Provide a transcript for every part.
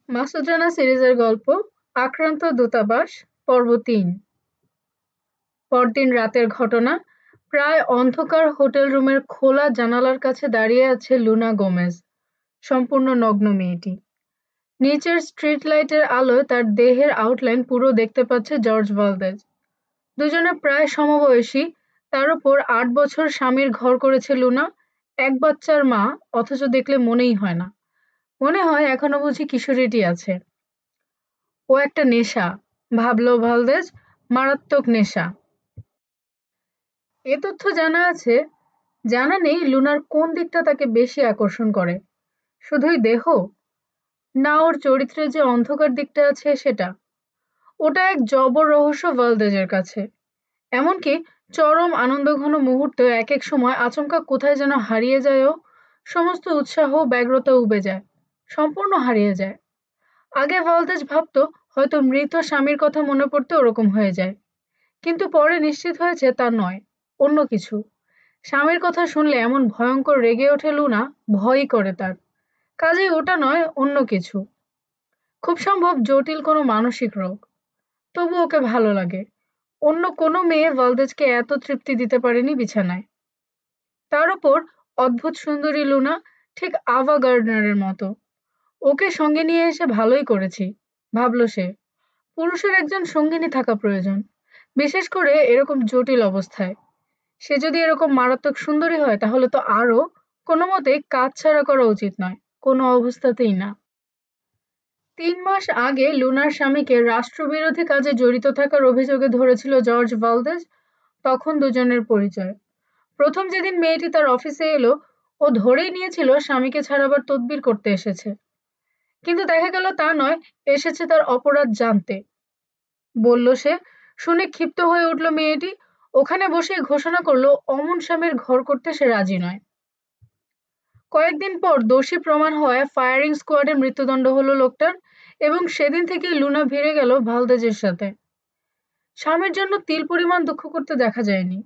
মাসুদ রানা সিরিজের গল্প আক্রান্ত দূতাবাস পর্ব ৩। পরদিন রাতের ঘটনা। প্রায় অন্ধকার হোটেল রুমের খোলা জানালার কাছে দাঁড়িয়ে আছে লুনা গোমেজ, সম্পূর্ণ নগ্ন মেয়েটি। নিচের স্ট্রিট লাইটের আলোয় তার দেহের আউটলাইন পুরো দেখতে পাচ্ছে জর্জ ভালদেজ। দুজনে প্রায় সমবয়সী, তার উপর ৮ বছর স্বামীর ঘর করেছে লুনা, এক বাচ্চার মা, অথচ দেখলে মনেই হয় না। মনে হয় এখনো বুঝি কিশোরীটি আছে। ও একটা নেশা, ভাবল ভালদেজ, মারাত্মক নেশা। এ তথ্য জানা আছে, জানা নেই লুনার কোন দিকটা তাকে বেশি আকর্ষণ করে। শুধুই দেহ? না, ওর চরিত্রের যে অন্ধকার দিকটা আছে সেটা। ওটা এক জবর রহস্য ভালদেজের কাছে। এমনকি চরম আনন্দঘন মুহূর্তে এক এক সময় আচমকা কোথায় যেন হারিয়ে যায়ও, সমস্ত উৎসাহ ব্যগ্রতা উবে যায়, সম্পূর্ণ হারিয়ে যায়। আগে ভালদেজ ভাবতো হয়তো মৃত স্বামীর কথা মনে পড়তে ওরকম হয়ে যায়, কিন্তু পরে নিশ্চিত হয়েছে তা নয়, অন্য কিছু। স্বামীর কথা শুনলে এমন ভয়ঙ্কর রেগে ওঠে লুনা, ভয়ই করে তার। কাজেই ওটা নয়, অন্য কিছু। খুব সম্ভব জটিল কোনো মানসিক রোগ। তবু ওকে ভালো লাগে। অন্য কোনো মেয়ে ভালদেজকে এত তৃপ্তি দিতে পারেনি বিছানায়। তার উপর অদ্ভুত সুন্দরী লুনা, ঠিক আভা গার্ডনারের মতো। ওকে সঙ্গে নিয়ে এসে ভালোই করেছি, ভাবল সে। পুরুষের একজন সঙ্গিনী থাকা প্রয়োজন, বিশেষ করে এরকম জটিল অবস্থায়। সে যদি এরকম মারাত্মক সুন্দরী হয় তাহলে তো আরও। কোনো মতেই কাজ ছাড়া করা উচিত নয়, কোনো অবস্থাতেই না। ৩ মাস আগে লুনার স্বামীকে রাষ্ট্রবিরোধী কাজে জড়িত থাকার অভিযোগে ধরেছিল জর্জ ভালদেজ। তখন দুজনের পরিচয়। প্রথম যেদিন মেয়েটি তার অফিসে এলো, ও ধরেই নিয়েছিল স্বামীকে ছাড়াবার তদবির করতে এসেছে। কিন্তু দেখা গেল তা নয়, এসেছে তার অপরাধ জানতে, বলল সে। শুনে ক্ষিপ্ত হয়ে উঠল মেয়েটি। ওখানে বসেই ঘোষণা করলো অমন স্বামীর ঘর করতে সে রাজি নয়। কয়েকদিন পর দোষী প্রমাণ হওয়ায় ফায়ারিং স্কোয়াডে মৃত্যুদণ্ড হলো লোকটার, এবং সেদিন থেকেই লুনা ভিড়ে গেল ভালদেজের সাথে। স্বামীর জন্য তিল পরিমাণ দুঃখ করতে দেখা যায়নি।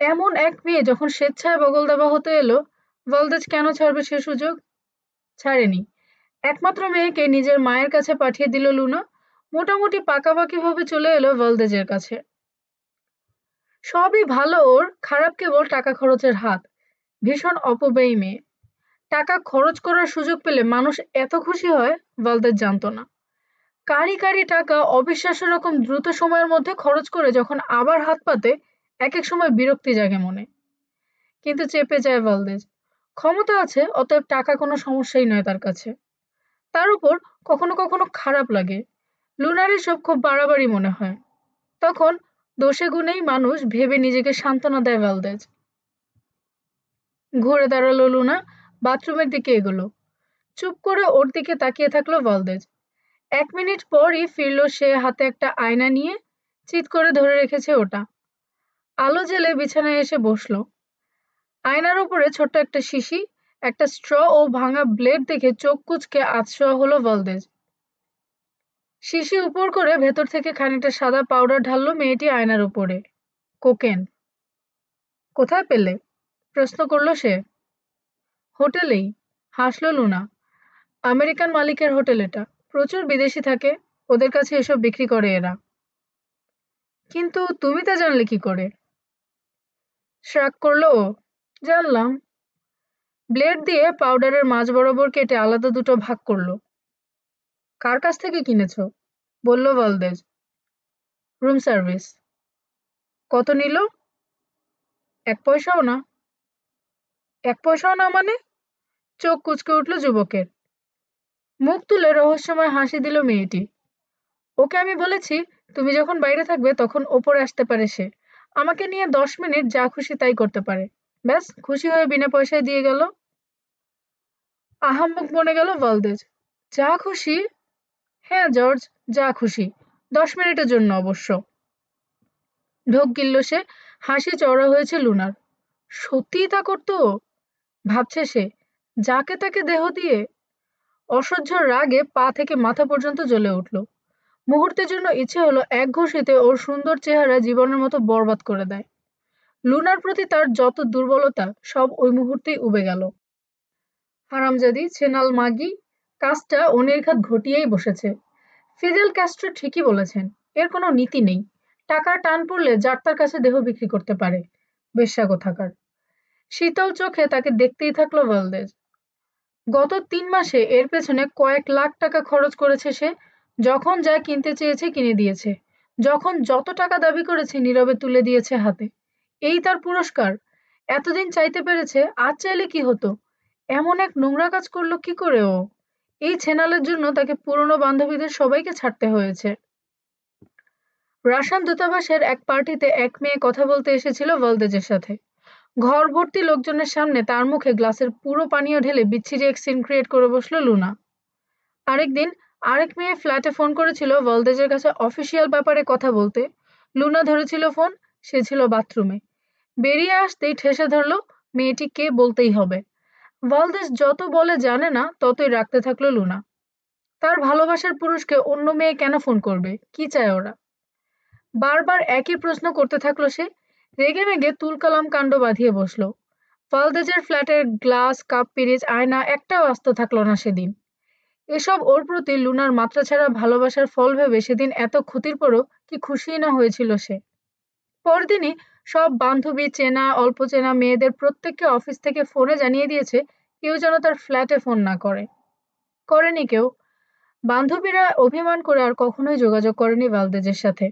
এমন এক মেয়ে যখন স্বেচ্ছায় বগল দেওয়া হতে এলো, ভালদেজ কেন ছাড়বে সে সুযোগ? ছাড়েনি। একমাত্র মেয়েকে নিজের মায়ের কাছে পাঠিয়ে দিল লুনা। মোটামুটি পাকাপাকিভাবে চলে এলো ভালদেজের কাছে। সবই ভালো ওর, খারাপ কেবল টাকা খরচের হাত। ভীষণ অপব্যয়ী মেয়ে। টাকা খরচ করার সুযোগ পেলে মানুষ এত খুশি হয়, ভালদেজ জানতো না। কারি কারি টাকা অবিশ্বাস্য রকম দ্রুত সময়ের মধ্যে খরচ করে যখন আবার হাত পাতে, এক এক সময় বিরক্তি জাগে মনে। কিন্তু চেপে যায় ভালদেজ। ক্ষমতা আছে, অতএব টাকা কোনো সমস্যাই নয় তার কাছে। তার উপর কখনো কখনো খারাপ লাগে, লুনার এসব খুব বাড়াবাড়ি মনে হয়। তখন দোষে গুণেই মানুষ ভেবে নিজেকে সান্ত্বনা দেয় ভালদেজ। ঘুরে দাঁড়ালো লুনা, বাথরুমের দিকে এগোলো। চুপ করে ওর দিকে তাকিয়ে থাকলো ভালদেজ। ১ মিনিট পরই ফিরল সে, হাতে একটা আয়না নিয়ে। চিৎ করে ধরে রেখেছে ওটা। আলো জ্বেলে বিছানায় এসে বসলো। আয়নার উপরে ছোট্ট একটা শিশি, একটা স্ট্র ও ভাঙা ব্লেড দেখে চোখ কুঁচকে আধশোয়া হলো ভালদেজ। শিশি উপর করে ভেতর থেকে খানিকটা সাদা পাউডার ঢাললো মেয়েটি আয়নার উপরে। কোকেন। কোথায় পেলে? প্রশ্ন করল সে। হোটেলেই, হাসল লুনা। আমেরিকান মালিকের হোটেল এটা, প্রচুর বিদেশি থাকে, ওদের কাছে এসব বিক্রি করে এরা। কিন্তু তুমি তা জানলে কি করে? শ্রাগ করলো ও। জানলাম। ব্লেড দিয়ে পাউডারের মাঝ বরাবর কেটে আলাদা দুটো ভাগ করলো। কার কাছ থেকে কিনেছো? বলল ভালদেজ। Room service. কত নিল? ১ পয়সাও না। ১ পয়সাও না মানে? চোখ কুঁচকে উঠল যুবকের। মুখ তুলে রহস্যময় হাসি দিল মেয়েটি। ওকে আমি বলেছি তুমি যখন বাইরে থাকবে তখন ওপরে আসতে পারে সে। আমাকে নিয়ে ১০ মিনিট যা খুশি তাই করতে পারে। ব্যাস, খুশি হয়ে বিনা পয়সায় দিয়ে গেল। আহাম্মক মনে গেল ভালদেজ। যা খুশি? হ্যাঁ জর্জ, যা খুশি। ১০ মিনিটের জন্য অবশ্য। ঢোক গিলল সে। হাসি চওড়া হয়েছে লুনার। সত্যিই তা করতো? ভাবছে সে। যাকে তাকে দেহ দিয়ে। অসহ্য রাগে পা থেকে মাথা পর্যন্ত জ্বলে উঠল। মুহূর্তের জন্য ইচ্ছে হলো এক ঘুষিতে ওর সুন্দর চেহারা জীবনের মতো বরবাদ করে দেয়। লুনার প্রতি তার যত দুর্বলতা সব ওই মুহূর্তেই উবে গেল। হারামজাদি, ছেনাল মাগি, কাজটা অনির্ঘাত ঘটিয়েই বসেছে। ফিদেল ক্যাস্ট্রো ঠিকই বলেছেন, এর কোনো নীতি নেই। টাকার টান পড়লে যার তার কাছে দেহ বিক্রি করতে পারে। বেশ্যা কোথাকার। শীতল চোখে তাকে দেখতেই থাকলো ভালদেজ। গত ৩ মাসে এর পেছনে কয়েক লাখ টাকা খরচ করেছে সে। যখন যা কিনতে চেয়েছে কিনে দিয়েছে, যখন যত টাকা দাবি করেছে নীরবে তুলে দিয়েছে হাতে। এই তার পুরস্কার। এতদিন চাইতে পেরেছে, আজ চাইলে কি হতো? এমন এক নোংরা কাজ করলো কি করে ও? এই ছেনালের জন্য তাকে পুরনো বান্ধবীদের সবাইকে ছাড়তে হয়েছে। রাশিয়ান দূতাবাসের এক পার্টিতে এক মেয়ে কথা বলতে এসেছিল ভলদেজের সাথে। ঘর ভর্তি লোকজনের সামনে তার মুখে গ্লাসের পুরো পানীয় ঢেলে বিচ্ছিরি এক সিন ক্রিয়েট করে বসলো লুনা। আরেকদিন আরেক মেয়ে ফ্ল্যাটে ফোন করেছিল ভলদেজের কাছে অফিসিয়াল ব্যাপারে কথা বলতে। লুনা ধরেছিল ফোন, সে ছিল বাথরুমে। বেরিয়ে আসতেই ঠেসে ধরলো, মেয়েটি কে বলতেই হবে। ভলদেজ যত বলে জানে না ততই রাখতে থাকলো লুনা। তার ভালোবাসার পুরুষকে অন্য মেয়ে কেন ফোন করবে? কি চায় ওরা? বারবার একই প্রশ্ন করতে থাকলো সে। রেগেমেগে তুলকালাম কাণ্ড বাঁধিয়ে বসলো। ভলদেজের ফ্ল্যাটের গ্লাস, কাপ, পিরিচ, আয়না একটাও আস্ত থাকলো না সেদিন। এসব ওর প্রতি লুনার মাত্রাছাড়া ভালোবাসার ফল ভেবে সেদিন এত ক্ষতির পরও কি খুশিই না হয়েছিল সে। পরদিনই সব বান্ধবী, চেনা অল্প চেনা মেয়েদের প্রত্যেককে অফিস থেকে ফোনে জানিয়ে দিয়েছে কেউ যেন তার ফ্ল্যাটে ফোন না করে। করেনি কেউ। বান্ধবীরা অভিমান করে আর কখনোই যোগাযোগ করেনি ভালদেজের সাথে।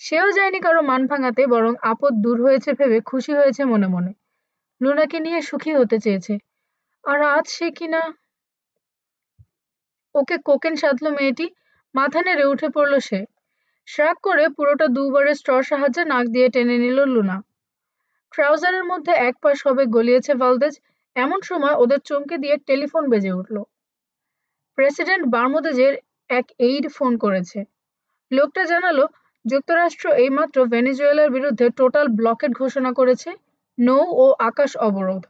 সেও যায়নি কারো মান ভাঙাতে, বরং আপদ দূর হয়েছে ভেবে খুশি হয়েছে মনে মনে। লুনাকে নিয়ে সুখী হতে চেয়েছে। আর আজ সে কিনা। ওকে কোকেন সাধলো মেয়েটি। মাথা নেড়ে উঠে পড়ল সে। শ্রাগ করে পুরোটা দুবারের স্ট্রর সাহায্যে নাক দিয়ে টেনে নিল লুনা। ট্রাউজারের মধ্যে এক পা সবে গলিয়েছে ভালদেজ, এমন সময় ওদের চমকে দিয়ে টেলিফোন বেজে উঠল। প্রেসিডেন্ট বার্মুদেজের এক এইড ফোন করেছে। লোকটা জানালো যুক্তরাষ্ট্র এইমাত্র ভেনেজুয়েলার বিরুদ্ধে টোটাল ব্লকেড ঘোষণা করেছে। নৌ ও আকাশ অবরোধ।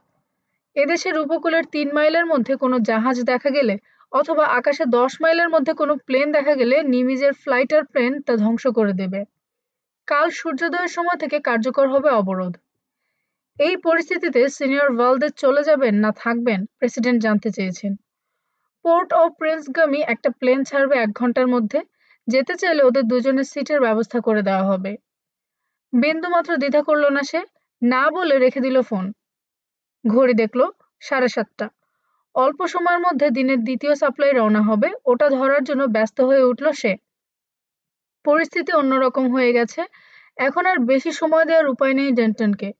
এদেশের উপকূলের ৩ মাইলের মধ্যে কোনো জাহাজ দেখা গেলে অথবা আকাশে ১০ মাইলের মধ্যে কোনো প্লেন দেখা গেলে নিমিজের ফ্লাইটার প্লেন তা ধ্বংস করে দেবে। কাল সূর্যোদয়ের সময় থেকে কার্যকর হবে অবরোধ। এই পরিস্থিতিতে সিনিয়র ভালদেজ চলে যাবেন না থাকবেন প্রেসিডেন্ট জানতে চেয়েছেন। পোর্ট ও প্রিন্সগামী একটা প্লেন ছাড়বে ১ ঘন্টার মধ্যে। যেতে চাইলে ওদের দুজনের সিটের ব্যবস্থা করে দেওয়া হবে। বিন্দুমাত্র দ্বিধা করল না সে, না বলে রেখে দিল ফোন। ঘড়ি দেখল ৭:৩০। অল্প সময়ের মধ্যে দিনের দ্বিতীয় সাপ্লাই রওনা হবে, ওটা ধরার জন্য ব্যস্ত হয়ে উঠল সে। পরিস্থিতি অন্যরকম হয়ে গেছে। এখন আর বেশি সময় দেওয়ার উপায় নেই ডেন্টনকে।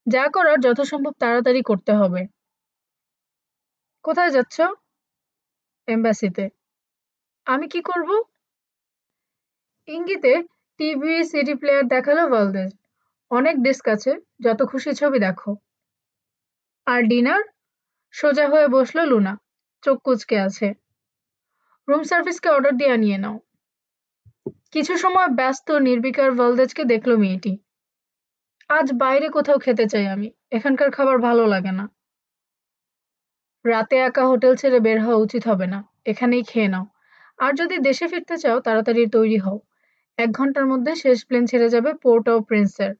যা করার যথাসম্ভব তাড়াতাড়ি করতে হবে। কোথায় যাচ্ছ? এম্বাসিতে। আমি কি করব? ইঙ্গিতে টিভি, সিডি প্লেয়ার দেখালো ভালদেজ। অনেক ডিস্ক আছে, যত খুশি ছবি দেখো। আর ডিনার? সোজা হয়ে বসলো লুনা, চোখ কুঁচকে আছে। রুম সার্ভিসকে অর্ডার দিয়ে আনিয়ে নাও। কিছু সময় ব্যস্ত নির্বিকার ভালদেজকে দেখলো মেয়েটি। আজ বাইরে কোথাও খেতে চাই আমি, এখানকার খাবার ভালো লাগে না। রাতে একা হোটেল ছেড়ে বের হওয়া উচিত হবে না, এখানেই খেয়ে নাও। আর যদি দেশে ফিরতে চাও তাড়াতাড়ি তৈরি হও। ১ ঘন্টার মধ্যে শেষ প্লেন ছেড়ে যাবে পোর্ট ও প্রিন্সের।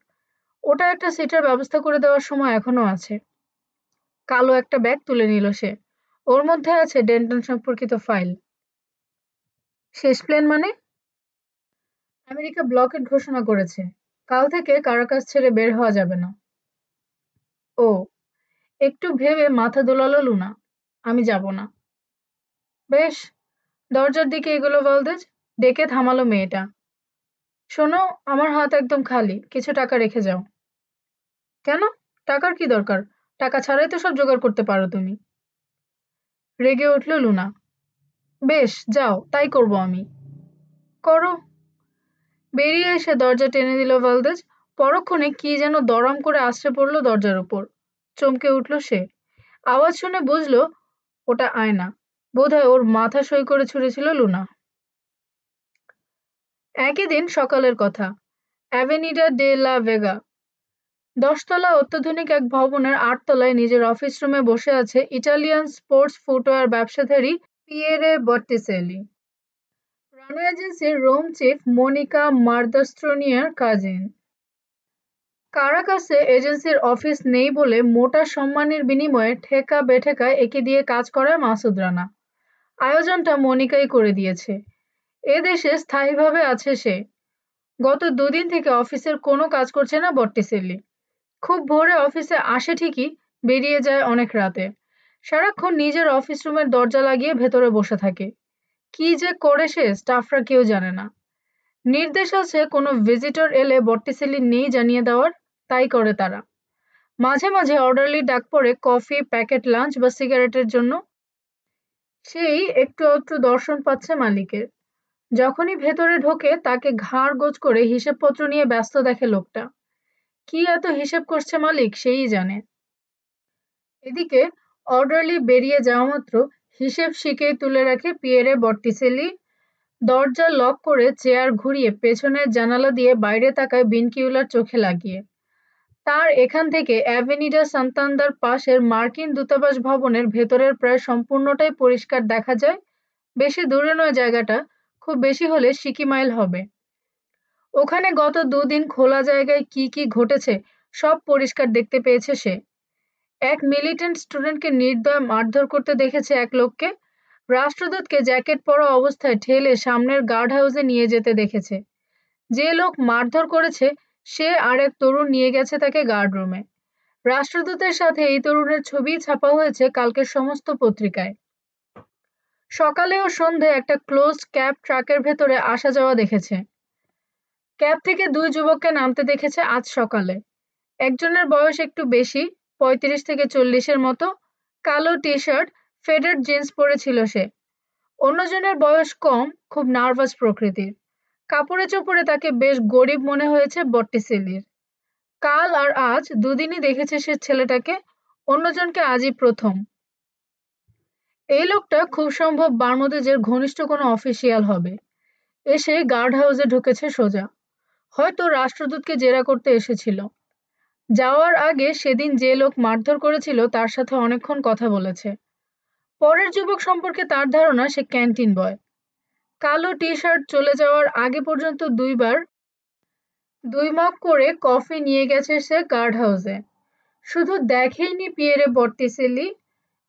ওটা একটা সিটের ব্যবস্থা করে দেওয়ার সময় এখনো আছে। কালো একটা ব্যাগ তুলে নিল সে। ওর মধ্যে আছে ডেন্টন সম্পর্কিত ফাইল। শেষ প্লেন মানে? আমেরিকা ব্লকেড ঘোষণা করেছে। কাল থেকে কারাকাস ছেড়ে বের হওয়া যাবে না। ও, একটু ভেবে মাথা দোলালো লুনা। আমি যাব না। বেশ। দরজার দিকে এগোলো ভালদেজ। ডেকে থামালো মেয়েটা। শোনো, আমার হাত একদম খালি, কিছু টাকা রেখে যাও। কেন? টাকার কি দরকার? টাকা ছাড়াই তো সব জোগাড় করতে পারো তুমি। রেগে উঠল লুনা। বেশ, যাও, তাই করব আমি। করো। বেরিয়ে এসে দরজা টেনে দিল ভালদেজ। পরক্ষণে কি যেন দড়াম করে আছড়ে পড়ল দরজার উপর। চমকে উঠল সে। আওয়াজ শুনে বুঝল ওটা আয়না। বোধহয় ওর মাথা সই করে ছুঁড়েছিল লুনা। একই দিন সকালের কথা। অ্যাভেনিডা ডে লা ভেগা। ১০ তলা অত্যাধুনিক এক ভবনের ৮ তলায় নিজের অফিস রুমে বসে আছে ইটালিয়ান স্পোর্টস ফুটওয়্যার ব্যবসাধারী পিয়েরে বট্টিসেলি। রানো এজেন্সির রোম চিফ মনিকা মার্দাস্ত্রোনিয়ার কাজিন। কারাকাসে এজেন্সির অফিস নেই বলে মোটা সম্মানের বিনিময়ে ঠেকা বেঠেকায় একে দিয়ে কাজ করায় মাসুদ রানা। আয়োজনটা মনিকাই করে দিয়েছে। এ দেশে স্থায়ীভাবে আছে সে। গত দুদিন থেকে অফিসের কোনো কাজ করছে না বট্টিসেল্লি। খুব ভোরে অফিসে আসে ঠিকই, বেরিয়ে যায় অনেক রাতে। সারাক্ষণ নিজের অফিস রুমের দরজা লাগিয়ে ভেতরে বসে থাকে। কি যে করে সে, স্টাফরা কেউ জানে না। নির্দেশ আছে কোনো ভিজিটর এলে বট্টিসেল্লি নেই জানিয়ে দেওয়ার, তাই করে তারা। মাঝে মাঝে অর্ডারলি ডাক পড়ে কফি, প্যাকেট লাঞ্চ বা সিগারেটের জন্য। সেই একটু একটু দর্শন পাচ্ছে মালিকের। যখনই ভেতরে ঢোকে তাকে ঘাড় গোজ করে হিসেবপত্র নিয়ে ব্যস্ত দেখে লোকটা। কি এত হিসেব করছে মালিক সেই জানে। এদিকে অর্ডারলি বেরিয়ে যাওয়া মাত্র হিসেব শিখেই তুলে রাখে পিয়েরে বট্টিসেল্লি। দরজা লক করে চেয়ার ঘুরিয়ে পেছনের জানালা দিয়ে বাইরে তাকায় বিনকিউলার চোখে লাগিয়ে। তার এখান থেকে অ্যাভেনিডা সান্তান্দার পাশের মার্কিন দূতাবাস ভবনের ভেতরের প্রায় সম্পূর্ণটাই পরিষ্কার দেখা যায়। বেশি দূরে নয় জায়গাটা, খুব বেশি হলে সিকি মাইল হবে। ওখানে গত দুদিন খোলা জায়গায় কি কি ঘটেছে সব পরিষ্কার দেখতে পেয়েছে সে। এক মিলিটেন্ট স্টুডেন্টকে নির্দয় মারধর করতে দেখেছে এক লোককে। রাষ্ট্রদূতকে জ্যাকেট পরা অবস্থায় ঠেলে সামনের গার্ড হাউসে নিয়ে যেতে দেখেছে। যে লোক মারধর করেছে সে আর এক তরুণ নিয়ে গেছে তাকে গার্ড রুমে। রাষ্ট্রদূতের সাথে এই তরুণের ছবি ছাপা হয়েছে কালকের সমস্ত পত্রিকায়। সকালে ও সন্ধে একটা ক্লোজড ক্যাব ট্রাকের ভেতরে আসা যাওয়া দেখেছে। ক্যাব থেকে দুই যুবককে নামতে দেখেছে আজ সকালে। একজনের বয়স একটু বেশি, ৩৫ থেকে ৪০-এর মতো। কালো টি শার্ট, ফেডার জিন্স পরেছিল সে। অন্যজনের বয়স কম, খুব নার্ভাস প্রকৃতির। কাপড়ে চোপড়ে তাকে বেশ গরিব মনে হয়েছে বট্টিসেল্লির। কাল আর আজ দুদিনই দেখেছে সে ছেলেটাকে, অন্যজনকে আজই প্রথম। এই লোকটা খুব সম্ভব বার্মুডেজের ঘনিষ্ঠ কোনো অফিসিয়াল হবে। এসে গার্ড হাউসে ঢুকেছে সোজা। হয়তো রাষ্ট্রদূতকে জেরা করতে এসেছিল। যাওয়ার আগে সেদিন যে লোক মারধর করেছিল তার সাথে অনেকক্ষণ কথা বলেছে। পরের যুবক সম্পর্কে তার ধারণা সে ক্যান্টিন বয়। কালো টি শার্ট চলে যাওয়ার আগে পর্যন্ত দুই মগ করে কফি নিয়ে গেছে সে গার্ড হাউসে। শুধু দেখেইনি পিয়েরে বট্টিসেল্লি,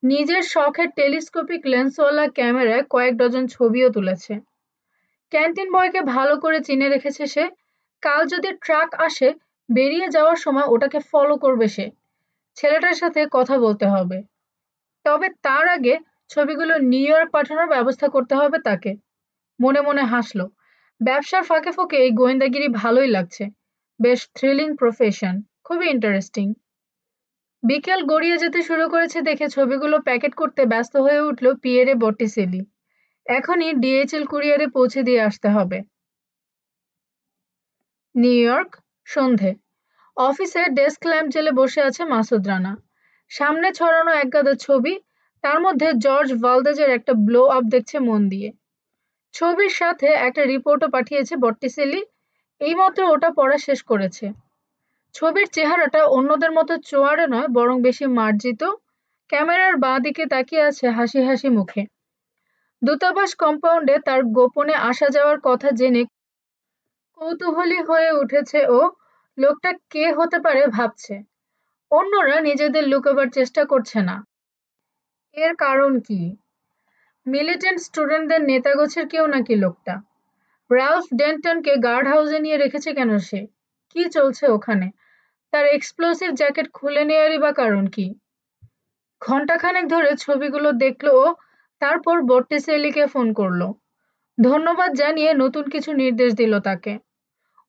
নিজের শখের টেলিস্কোপিক লেন্সওয়ালা ক্যামেরায় কয়েক ডজন ছবিও তুলেছে। ক্যান্টিন বয়কে ভালো করে চিনে রেখেছে সে। কাল যদি ট্রাক আসে, বেরিয়ে যাওয়ার সময় ওটাকে ফলো করবে সে। ছেলেটার সাথে কথা বলতে হবে। তবে তার আগে ছবিগুলো নিউ ইয়র্ক পাঠানোর ব্যবস্থা করতে হবে তাকে। মনে মনে হাসল। ব্যবসার ফাঁকে ফোঁকে এই গোয়েন্দাগিরি ভালোই লাগছে। বেশ থ্রিলিং প্রফেশন, খুবই ইন্টারেস্টিং। বিকেল গড়িয়ে যেতে শুরু করেছে দেখে ছবিগুলো প্যাকেট করতে ব্যস্ত হয়ে উঠল পিয়েরে বট্টিসেলি। এখনই ডিএইচএল কুরিয়ারে পৌঁছে দিয়ে আসতে হবে। নিউ ইয়র্ক, সন্ধে। অফিসে ডেস্ক ল্যাম্প জ্বেলে বসে আছে মাসুদ রানা। সামনে ছড়ানো একগাদা ছবি, তার মধ্যে জর্জ ভালদেজের একটা ব্লো আপ দেখছে মন দিয়ে। ছবির সাথে একটা রিপোর্টও পাঠিয়েছে বট্টিসেলি, এইমাত্র ওটা পড়া শেষ করেছে। ছবির চেহারাটা অন্যদের মতো চোয়াড়ে নয়, বরং বেশি মার্জিত। ক্যামেরার বাঁ দিকে তাকিয়ে আছে হাসি হাসি মুখে। দূতাবাস কম্পাউন্ডে তার গোপনে আসা যাওয়ার কথা জেনে কৌতূহলী হয়ে উঠেছে ও। লোকটা কে হতে পারে ভাবছে। অন্যরা নিজেদের লুকাবার চেষ্টা করছে না। এর কারণ কি? মিলিটেন্ট স্টুডেন্টদের নেতাগোছের কেউ নাকি লোকটা? রালফ ডেন্টনকে গার্ড হাউসে নিয়ে রেখেছে কেন সে? কি চলছে ওখানে? তার এক্সপ্লোসিভ জ্যাকেট খুলে নেয়ারই বা কারণ কি? ঘণ্টাখানেক ধরে ছবিগুলো দেখল ও, তারপর বট্টিসেলিকে ফোন করলো। ধন্যবাদ জানিয়ে নতুন কিছু নির্দেশ দিল তাকে।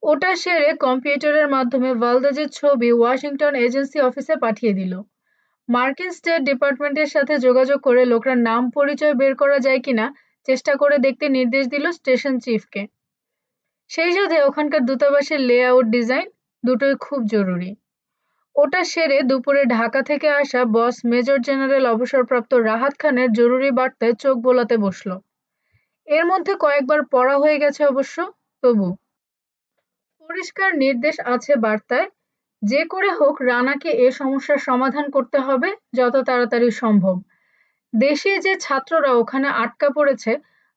ওটা সেরে কম্পিউটারের মাধ্যমে ভালদেজের ছবি ওয়াশিংটন এজেন্সি অফিসে পাঠিয়ে দিল। মার্কিন স্টেট ডিপার্টমেন্টের সাথে যোগাযোগ করে লোকটার নাম পরিচয় বের করা যায় কিনা চেষ্টা করে দেখতে নির্দেশ দিল স্টেশন চিফকে। সেই সাথে ওখানকার দূতাবাসের লেআউট, ডিজাইন দুটোই খুব জরুরি। ওটা সেরে দুপুরে ঢাকা থেকে আসা বস মেজর জেনারেল অবসরপ্রাপ্ত রাহাত খানের জরুরি বার্তায় চোখ বোলাতে বসল। এর মধ্যে কয়েকবার পড়া হয়ে গেছে অবশ্য, তবু পরিষ্কার নির্দেশ আছে বার্তায়, যে করে হোক রানাকে এ সমস্যার সমাধান করতে হবে যত তাড়াতাড়ি সম্ভব। দেশে যে ছাত্ররা ওখানে আটকা পড়েছে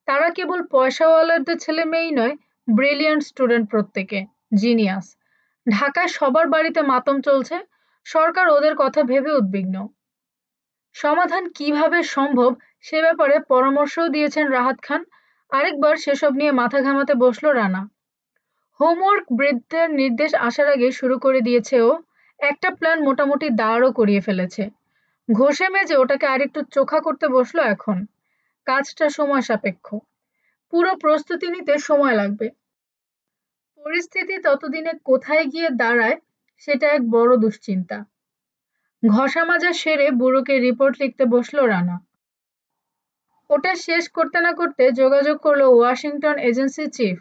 তারা কেবল পয়সাওয়ালাদের ছেলে মেয়েই নয়, ব্রিলিয়ান্ট স্টুডেন্ট প্রত্যেকে, জিনিয়াস। ঢাকায় সবার বাড়িতে মাতম চলছে, সরকার ওদের কথা ভেবে উদ্বিগ্ন। সমাধান কিভাবে সম্ভব সে ব্যাপারে পরামর্শও দিয়েছেন রাহাত খান। আরেকবার সেসব নিয়ে মাথা ঘামাতে বসলো রানা। হোমওয়ার্ক বৃদ্ধের নির্দেশ আসার আগে শুরু করে দিয়েছে ও। একটা প্ল্যান মোটামুটি দাঁড়ও করিয়ে ফেলেছে। ঘষে মেজে ওটাকে আরেকটু চোখা করতে বসলো এখন। কাজটা সময় সাপেক্ষ। পুরো প্রস্তুতি নিতে সময় লাগবে। পরিস্থিতি ততদিনে কোথায় গিয়ে দাঁড়ায় সেটা এক বড় দুশ্চিন্তা। ঘষা মাজা সেরে বুড়োকে রিপোর্ট লিখতে বসলো রানা। ওটা শেষ করতে না করতে যোগাযোগ করলো ওয়াশিংটন এজেন্সি চিফ।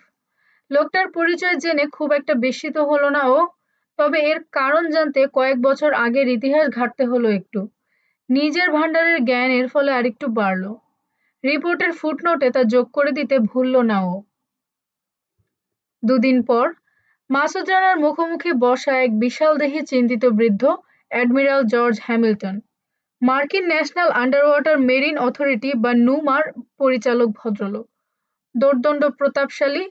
লোকটার পরিচয় জেনে খুব একটা বিস্মিত হলো না ও। তবে এর কারণ জানতে কয়েক বছর আগের ইতিহাস ঘাঁটতে হলো একটু। নিজের ভান্ডারের জ্ঞান এর ফলে আরেকটু বাড়ল। রিপোর্টের ফুটনোটে তা যোগ করে দিতে ভুলল না ও। দুদিন পর মাসুদ রানার মুখোমুখি বসা এক বিশালদেহী চিন্তিত বৃদ্ধ অ্যাডমিরাল জর্জ হ্যামিল্টন, মার্কিন ন্যাশনাল আন্ডারওয়াটার মেরিন অথরিটি বা নুমার পরিচালক ভদ্রলোক। দোর্দণ্ড প্রতাপশালী।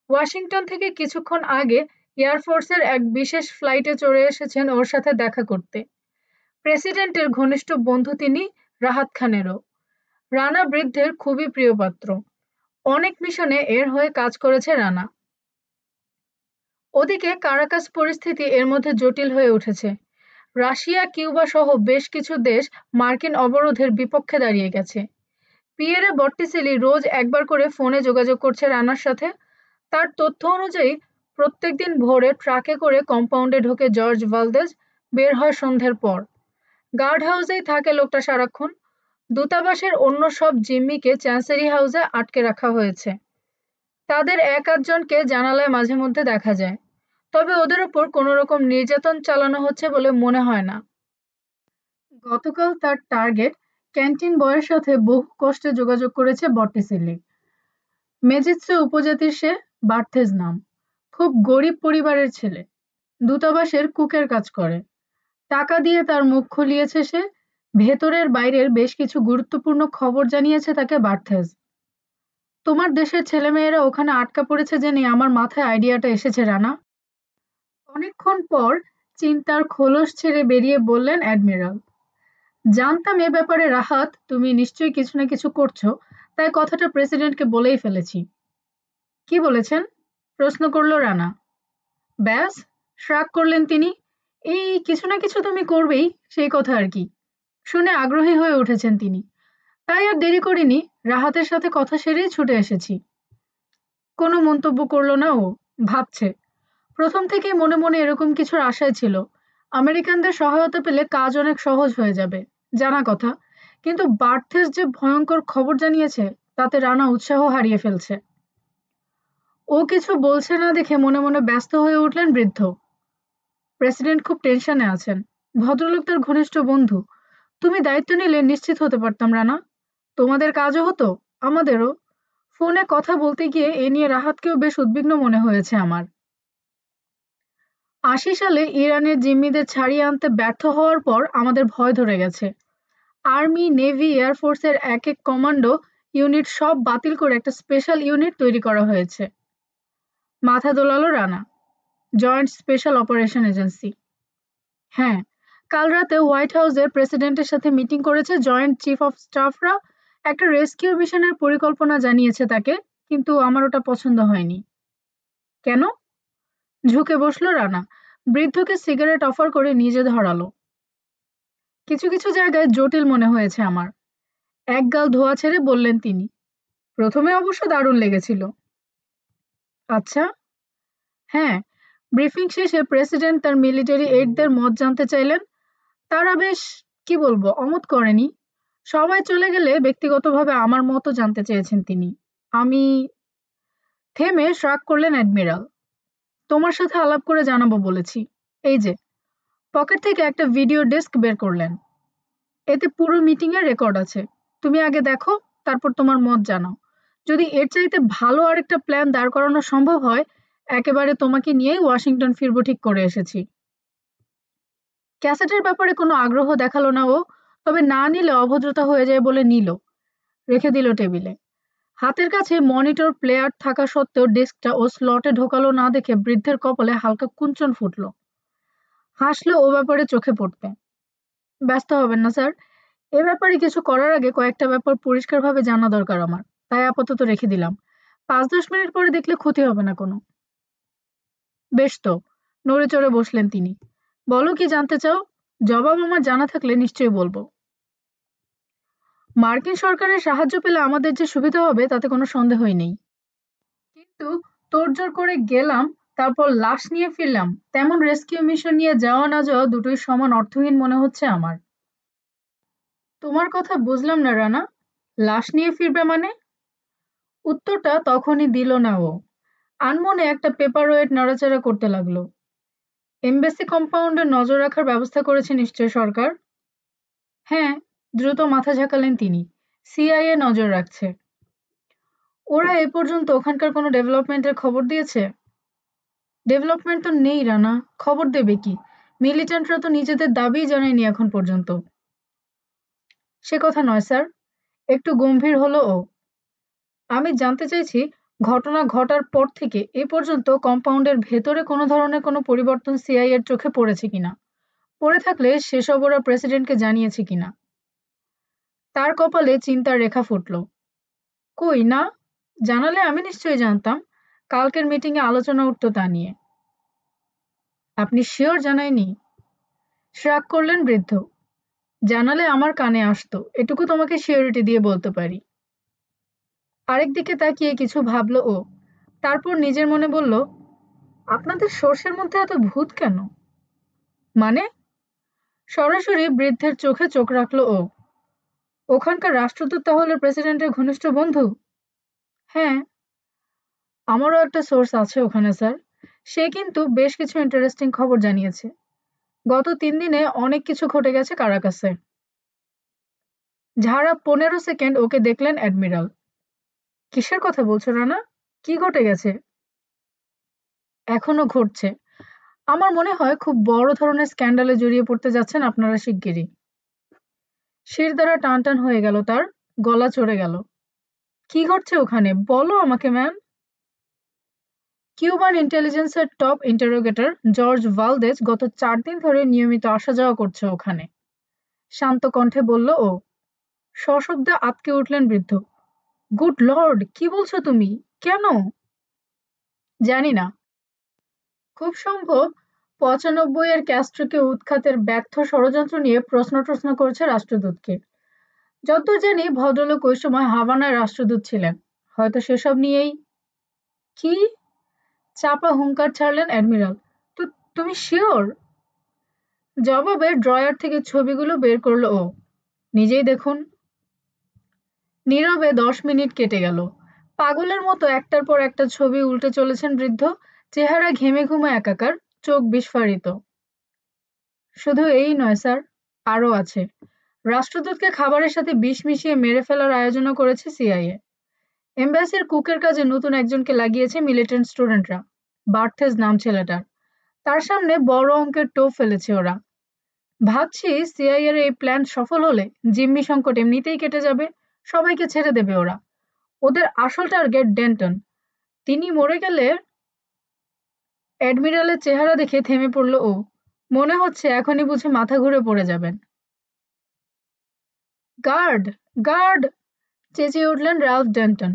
ওয়াশিংটন থেকে কিছুক্ষণ আগে এয়ারফোর্সের এক বিশেষ ফ্লাইটে চড়ে এসেছেন ওর সাথে দেখা করতে। প্রেসিডেন্টের ঘনিষ্ঠ বন্ধু তিনি, রাহাত খানেরও। রানা বৃদ্ধের খুবই প্রিয়পাত্র। অনেক মিশনে এর হয়ে কাজ করেছে রানা। ওদিকে কারাকাস পরিস্থিতি এর মধ্যে জটিল হয়ে উঠেছে। রাশিয়া, কিউবা সহ বেশ কিছু দেশ মার্কিন অবরোধের বিপক্ষে দাঁড়িয়ে গেছে। পিয়েরে বট্টিসেলি রোজ একবার করে ফোনে যোগাযোগ করছে রানার সাথে। তার তথ্য অনুযায়ী প্রত্যেকদিন ভোরে ট্রাকে করে কম্পাউন্ডে ঢোকে জর্জ ভালদেজ, বের হয় সন্ধ্যের পর। গার্ড হাউসেই থাকে লোকটা সারাক্ষণ। দূতাবাসের অন্য সব জিম্মিকে চ্যান্সেরি হাউসে আটকে রাখা হয়েছে। তাদের এক আধজনকে জানালায় মাঝে মধ্যে দেখা যায়। তবে ওদের ওপর কোনো রকম নির্যাতন চালানো হচ্ছে বলে মনে হয় না। গতকাল তার টার্গেট ক্যান্টিন বয়ের সাথে বহু কষ্টে যোগাযোগ করেছে বট্টিসেলি। মেজিৎসে উপজাতির সে, বার্থেজ নাম। খুব গরিব পরিবারের ছেলে। দূতাবাসের কুকের কাজ করে। টাকা দিয়ে তার মুখ খুলিয়েছে সে। ভেতরের বাইরের বেশ কিছু গুরুত্বপূর্ণ খবর জানিয়েছে তাকে বার্থেজ। তোমার দেশের ছেলেমেয়েরা ওখানে আটকা পড়েছে জেনে আমার মাথায় আইডিয়াটা এসেছে রানা। অনেকক্ষণ পর চিন্তার খোলস ছেড়ে বেরিয়ে বললেন অ্যাডমিরাল। জানতাম এ ব্যাপারে রাহাত তুমি নিশ্চয়ই কিছু না কিছু করছো, তাই কথাটা প্রেসিডেন্টকে বলেই ফেলেছি। কি বলেছেন? প্রশ্ন করল রানা। ব্যাস, শ্রাগ করলেন তিনি। এই কিছু না কিছু তুমি করবেই, সেই কথা আর কি। শুনে আগ্রহী হয়ে উঠেছেন তিনি। তাই আর দেরি করিনি, রাহাতের সাথে কথা সেরেই ছুটে এসেছি। কোনো মন্তব্য করলো না ও, ভাবছে। প্রথম থেকেই মনে মনে এরকম কিছুর আশায় ছিল। আমেরিকানদের সহায়তা পেলে কাজ অনেক সহজ হয়ে যাবে, জানা কথা। কিন্তু বার্থেস যে ভয়ঙ্কর খবর জানিয়েছে তাতে রানা উৎসাহ হারিয়ে ফেলছে। ও কিছু বলছে না দেখে মনে মনে ব্যস্ত হয়ে উঠলেন বৃদ্ধ। প্রেসিডেন্ট খুব টেনশনে আছেন। ভদ্রলোক তার ঘনিষ্ঠ বন্ধু। তুমি দায়িত্ব নিলে নিশ্চিত হতে পারতাম রানা। তোমাদের কাজও হতো, আমাদেরও। ফোনে কথা বলতে গিয়ে এ নিয়ে রাহাতকেও বেশ উদ্বিগ্ন মনে হয়েছে আমার। ৮০ সালে ইরানের জিম্মিদের ছাড়িয়ে আনতে ব্যর্থ হওয়ার পর আমাদের ভয় ধরে গেছে। আর্মি, নেভি, এয়ারফোর্সের এক এক কমান্ডো ইউনিট সব বাতিল করে একটা স্পেশাল ইউনিট তৈরি করা হয়েছে। মাথা দোলালো Rana. Joint special operation agency. হ্যাঁ, কাল রাতে হোয়াইট হাউসে প্রেসিডেন্টের সাথে মিটিং করেছে জয়েন্ট চিফ অফ স্টাফরা। একটা রেস্কিউ মিশনের পরিকল্পনা জানিয়েছে তাকে, কিন্তু আমার ওটা পছন্দ হয়নি। কেন? ঝুঁকে বসলো রানা। বৃদ্ধকে সিগারেট অফার করে নিজে ধরালো। কিছু কিছু জায়গায় জটিল মনে হয়েছে আমার। এক গাল ধোয়া ছেড়ে বললেন তিনি। প্রথমে অবশ্য দারুণ লেগেছিল। আচ্ছা। হ্যাঁ, ব্রিফিং শেষে প্রেসিডেন্ট তার মিলিটারি এইডদের মত জানতে চাইলেন। তারা বেশ, কি বলবো, অমত করেনি। সবাই চলে গেলে ব্যক্তিগতভাবে আমার মতও জানতে চেয়েছেন তিনি। আমি থেমে শ্রাগ করলেন অ্যাডমিরাল। তোমার সাথে আলাপ করে জানাবো বলেছি। এই যে। পকেট থেকে একটা ভিডিও ডিস্ক বের করলেন। এতে পুরো মিটিং এর রেকর্ড আছে। তুমি আগে দেখো, তারপর তোমার মত জানাও। যদি এর চাইতে ভালো আরেকটা প্ল্যান দাঁড় করানো সম্ভব হয়, একেবারে তোমাকে নিয়েই ওয়াশিংটন ফিরবো ঠিক করে এসেছি। ক্যাসেটের ব্যাপারে কোনো আগ্রহ দেখালো না ও, তবে না নিলে অভদ্রতা হয়ে যায় বলে নিল। রেখে দিল টেবিলে। হাতের কাছে মনিটর প্লেয়ার থাকা সত্ত্বেও ডিস্কটা ও স্লটে ঢোকালো না দেখে বৃদ্ধের কপালে হালকা কুঞ্চন ফুটল। হাসলো ও ব্যাপারে চোখে পড়তে। ব্যস্ত হবেন না স্যার, এ ব্যাপারে কিছু করার আগে কয়েকটা ব্যাপার পরিষ্কারভাবে জানা দরকার আমার, তাই আপাতত রেখে দিলাম। 5-10 মিনিট পরে দেখলে ক্ষতি হবে না কোনো। বেশ তো, নড়ে চড়ে বসলেন তিনি। বলো কি জানতে চাও? জবাব আমার জানা থাকলে নিশ্চয়ই বলবো। মার্কিন সরকারের সাহায্য পেলে আমাদের যে সুবিধা হবে তাতে কোনো সন্দেহই নেই, কিন্তু তোড়জোড় করে গেলাম, তারপর লাশ নিয়ে ফিরলাম, তেমন রেস্কিউ মিশন নিয়ে যাওয়া না যাওয়া দুটোই সমান অর্থহীন মনে হচ্ছে আমার। তোমার কথা বুঝলাম না রানা। লাশ নিয়ে ফিরবে মানে? উত্তরটা তখনই দিল না ও। আনমনে একটা পেপার ওয়েট নাড়াচাড়া করতে লাগলো। এমবেসি কম্পাউন্ডে নজর রাখার ব্যবস্থা করেছে নিশ্চয় সরকার? হ্যাঁ, দ্রুত মাথা ঝাঁকালেন তিনি। সিআইএ নজর রাখছে। ওরা এ পর্যন্ত ওখানকার কোনো ডেভেলপমেন্টের খবর দিয়েছে? ডেভেলপমেন্ট তো নেই রানা, খবর দেবে কি? মিলিটেন্টরা তো নিজেদের দাবিই জানায়নি এখন পর্যন্ত। সে কথা নয় স্যার। একটু গম্ভীর হলো ও। আমি জানতে চাইছি, ঘটনা ঘটার পর থেকে এ পর্যন্ত কম্পাউন্ডের ভেতরে কোনো ধরনের কোনো পরিবর্তন সিআইএ এর চোখে পড়েছে কিনা? পড়ে থাকলে সেসব ওরা প্রেসিডেন্টকে জানিয়েছে কিনা? তার কপালে চিন্তার রেখা ফুটল। কই না, জানালে আমি নিশ্চয়ই জানতাম। কালকের মিটিংয়ে আলোচনা উঠতো তা নিয়ে। আপনি শিওর জানায়নি? শ্রাগ করলেন বৃদ্ধ। জানালে আমার কানে আসতো, এটুকু তোমাকে সিওরিটি দিয়ে বলতে পারি। আরেক দিকে তাকিয়ে কিছু ভাবল ও, তারপর নিজের মনে বলল, আপনাদের সোর্সের মধ্যে এত ভূত কেন? মানে? সরাসরি বৃদ্ধের চোখে চোখ রাখল ও। ওখানকার রাষ্ট্রদূত তাহলে প্রেসিডেন্টের ঘনিষ্ঠ বন্ধু? হ্যাঁ, আমারও একটা সোর্স আছে ওখানে স্যার। সে কিন্তু বেশ কিছু ইন্টারেস্টিং খবর জানিয়েছে। গত 3 দিনে অনেক কিছু ঘটে গেছে কারাকাসে। ঝাড়া 15 সেকেন্ড ওকে দেখলেন অ্যাডমিরাল। কিসের কথা বলছো রানা? কি ঘটে গেছে? এখনো ঘটছে। আমার মনে হয় খুব বড় ধরনের স্ক্যান্ডালে জড়িয়ে পড়তে যাচ্ছেন আপনারা শিগগিরই। শিরদাঁড়া টানটান হয়ে গেল তার, গলা চড়ে গেল। কি ঘটছে ওখানে বলো আমাকে ম্যাম। কিউবান ইন্টেলিজেন্সের টপ ইন্টারোগেটর জর্জ ভালদেজ গত 4 দিন ধরে নিয়মিত আসা যাওয়া করছে ওখানে। শান্ত কণ্ঠে বলল ও। সশব্দে আঁতকে উঠলেন বৃদ্ধ। গুড লর্ড, কি বলছো তুমি? কেন? জানি না। খুব সম্ভব 95 ক্যাস্ট্রোকে উৎখাতের ব্যর্থ ষড়যন্ত্র নিয়ে প্রশ্ন করছে রাষ্ট্রদূতকে। যতদূর জানি ভদ্রলোক ওই সময় হাভানায় রাষ্ট্রদূত ছিলেন। হয়তো সেসব নিয়েই। কি? চাপা হুঙ্কার ছাড়লেন অ্যাডমিরাল। তো তুমি শিওর? জবাবে ড্রয়ার থেকে ছবিগুলো বের করলো ও। নিজেই দেখুন। নীরবে 10 মিনিট কেটে গেল। পাগলের মতো একটার পর একটা ছবি উল্টে চলেছেন বৃদ্ধ, চেহারা ঘেমে ঘুমে একাকার, চোখ বিস্ফারিত। শুধু এই নয় স্যার, আরও আছে। রাষ্ট্রদূতকে খাবারের সাথে বিষ মিশিয়ে মেরে ফেলার আয়োজনও করেছে সিআইএ। এম্বাসির কুকের কাজে নতুন একজনকে লাগিয়েছে মিলিটেন্ট স্টুডেন্টরা। বার্থেজ নাম ছেলেটার। তার সামনে বড় অঙ্কের টোপ ফেলেছে ওরা। ভাবছি সিআইএর এই প্ল্যান সফল হলে জিম্মি সংকট এমনিতেই কেটে যাবে। সবাইকে ছেড়ে দেবে ওরা। ওদের আসল টার্গেট ডেন্টন। তিনি মরে গেলে। অ্যাডমিরালের চেহারা দেখে থেমে পড়ল ও। মনে হচ্ছে এখনই বুঝি মাথা ঘুরে পড়ে যাবেন। গার্ড, গার্ড, চেঁচিয়ে উঠলেন রাল্ফ ডেন্টন।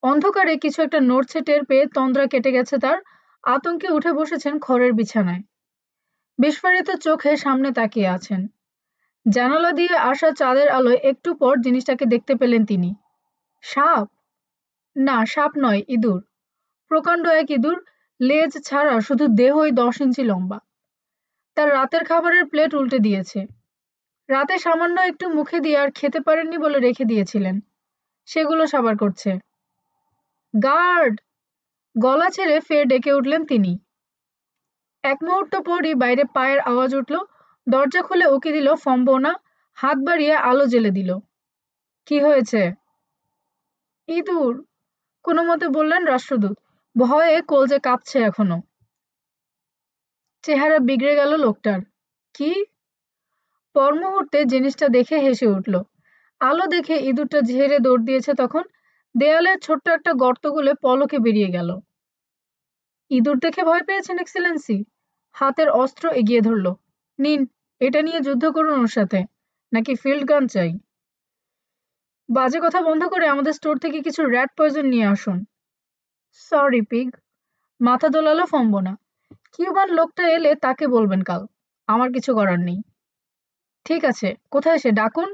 অন্ধকারে কিছু একটা নড়ছে টের পেয়ে তন্দ্রা কেটে গেছে তার। আতঙ্কে উঠে বসেছেন খড়ের বিছানায়। বিস্ফারিত চোখে সামনে তাকিয়ে আছেন। জানালা দিয়ে আসা চাঁদের আলোয় একটু পর জিনিসটাকে দেখতে পেলেন তিনি। সাপ? না, সাপ নয়, ইঁদুর। প্রকাণ্ড এক ইঁদুর, লেজ ছাড়া শুধু দেহই 10 ইঞ্চি লম্বা। তার রাতের খাবারের প্লেট উল্টে দিয়েছে। রাতে সামান্য একটু মুখে দিয়ে আর খেতে পারেননি বলে রেখে দিয়েছিলেন, সেগুলো সাবার করছে। গার্ড! গলা ছেড়ে ফের ডেকে উঠলেন তিনি। এক মুহূর্ত পরই বাইরে পায়ের আওয়াজ উঠল। দরজা খুলে উকি দিল ফম্বনা, হাত বাড়িয়ে আলো জ্বেলে দিল। কি হয়েছে? ইঁদুর, কোনো মতে বললেন রাষ্ট্রদূত। ভয়ে কলজে কাঁপছে এখনো। চেহারা বিগড়ে গেল লোকটার। কি? পর মুহূর্তে জিনিসটা দেখে হেসে উঠল। আলো দেখে ইঁদুরটা ঝেড়ে দৌড় দিয়েছে তখন। দেয়ালের ছোট্ট একটা গর্ত গলে পলকে বেরিয়ে গেল। ইঁদুর দেখে ভয় পেয়েছেন এক্সেলেন্সি? হাতের অস্ত্র এগিয়ে ধরল। নিন, এটা নিয়ে যুদ্ধ করুন ওর সাথে। নাকি ফিল্ড গান চাই? বাজে কথা বন্ধ করে আমাদের স্টোর থেকে কিছু র্যাট পয়জন নিয়ে আসুন। সরি পিগ, মাথা দোলালো ফম্বনা। কিউবান লোকটা এলে তাকে বলবেন কাল, আমার কিছু করার নেই। ঠিক আছে, কোথায় সে, ডাকুন।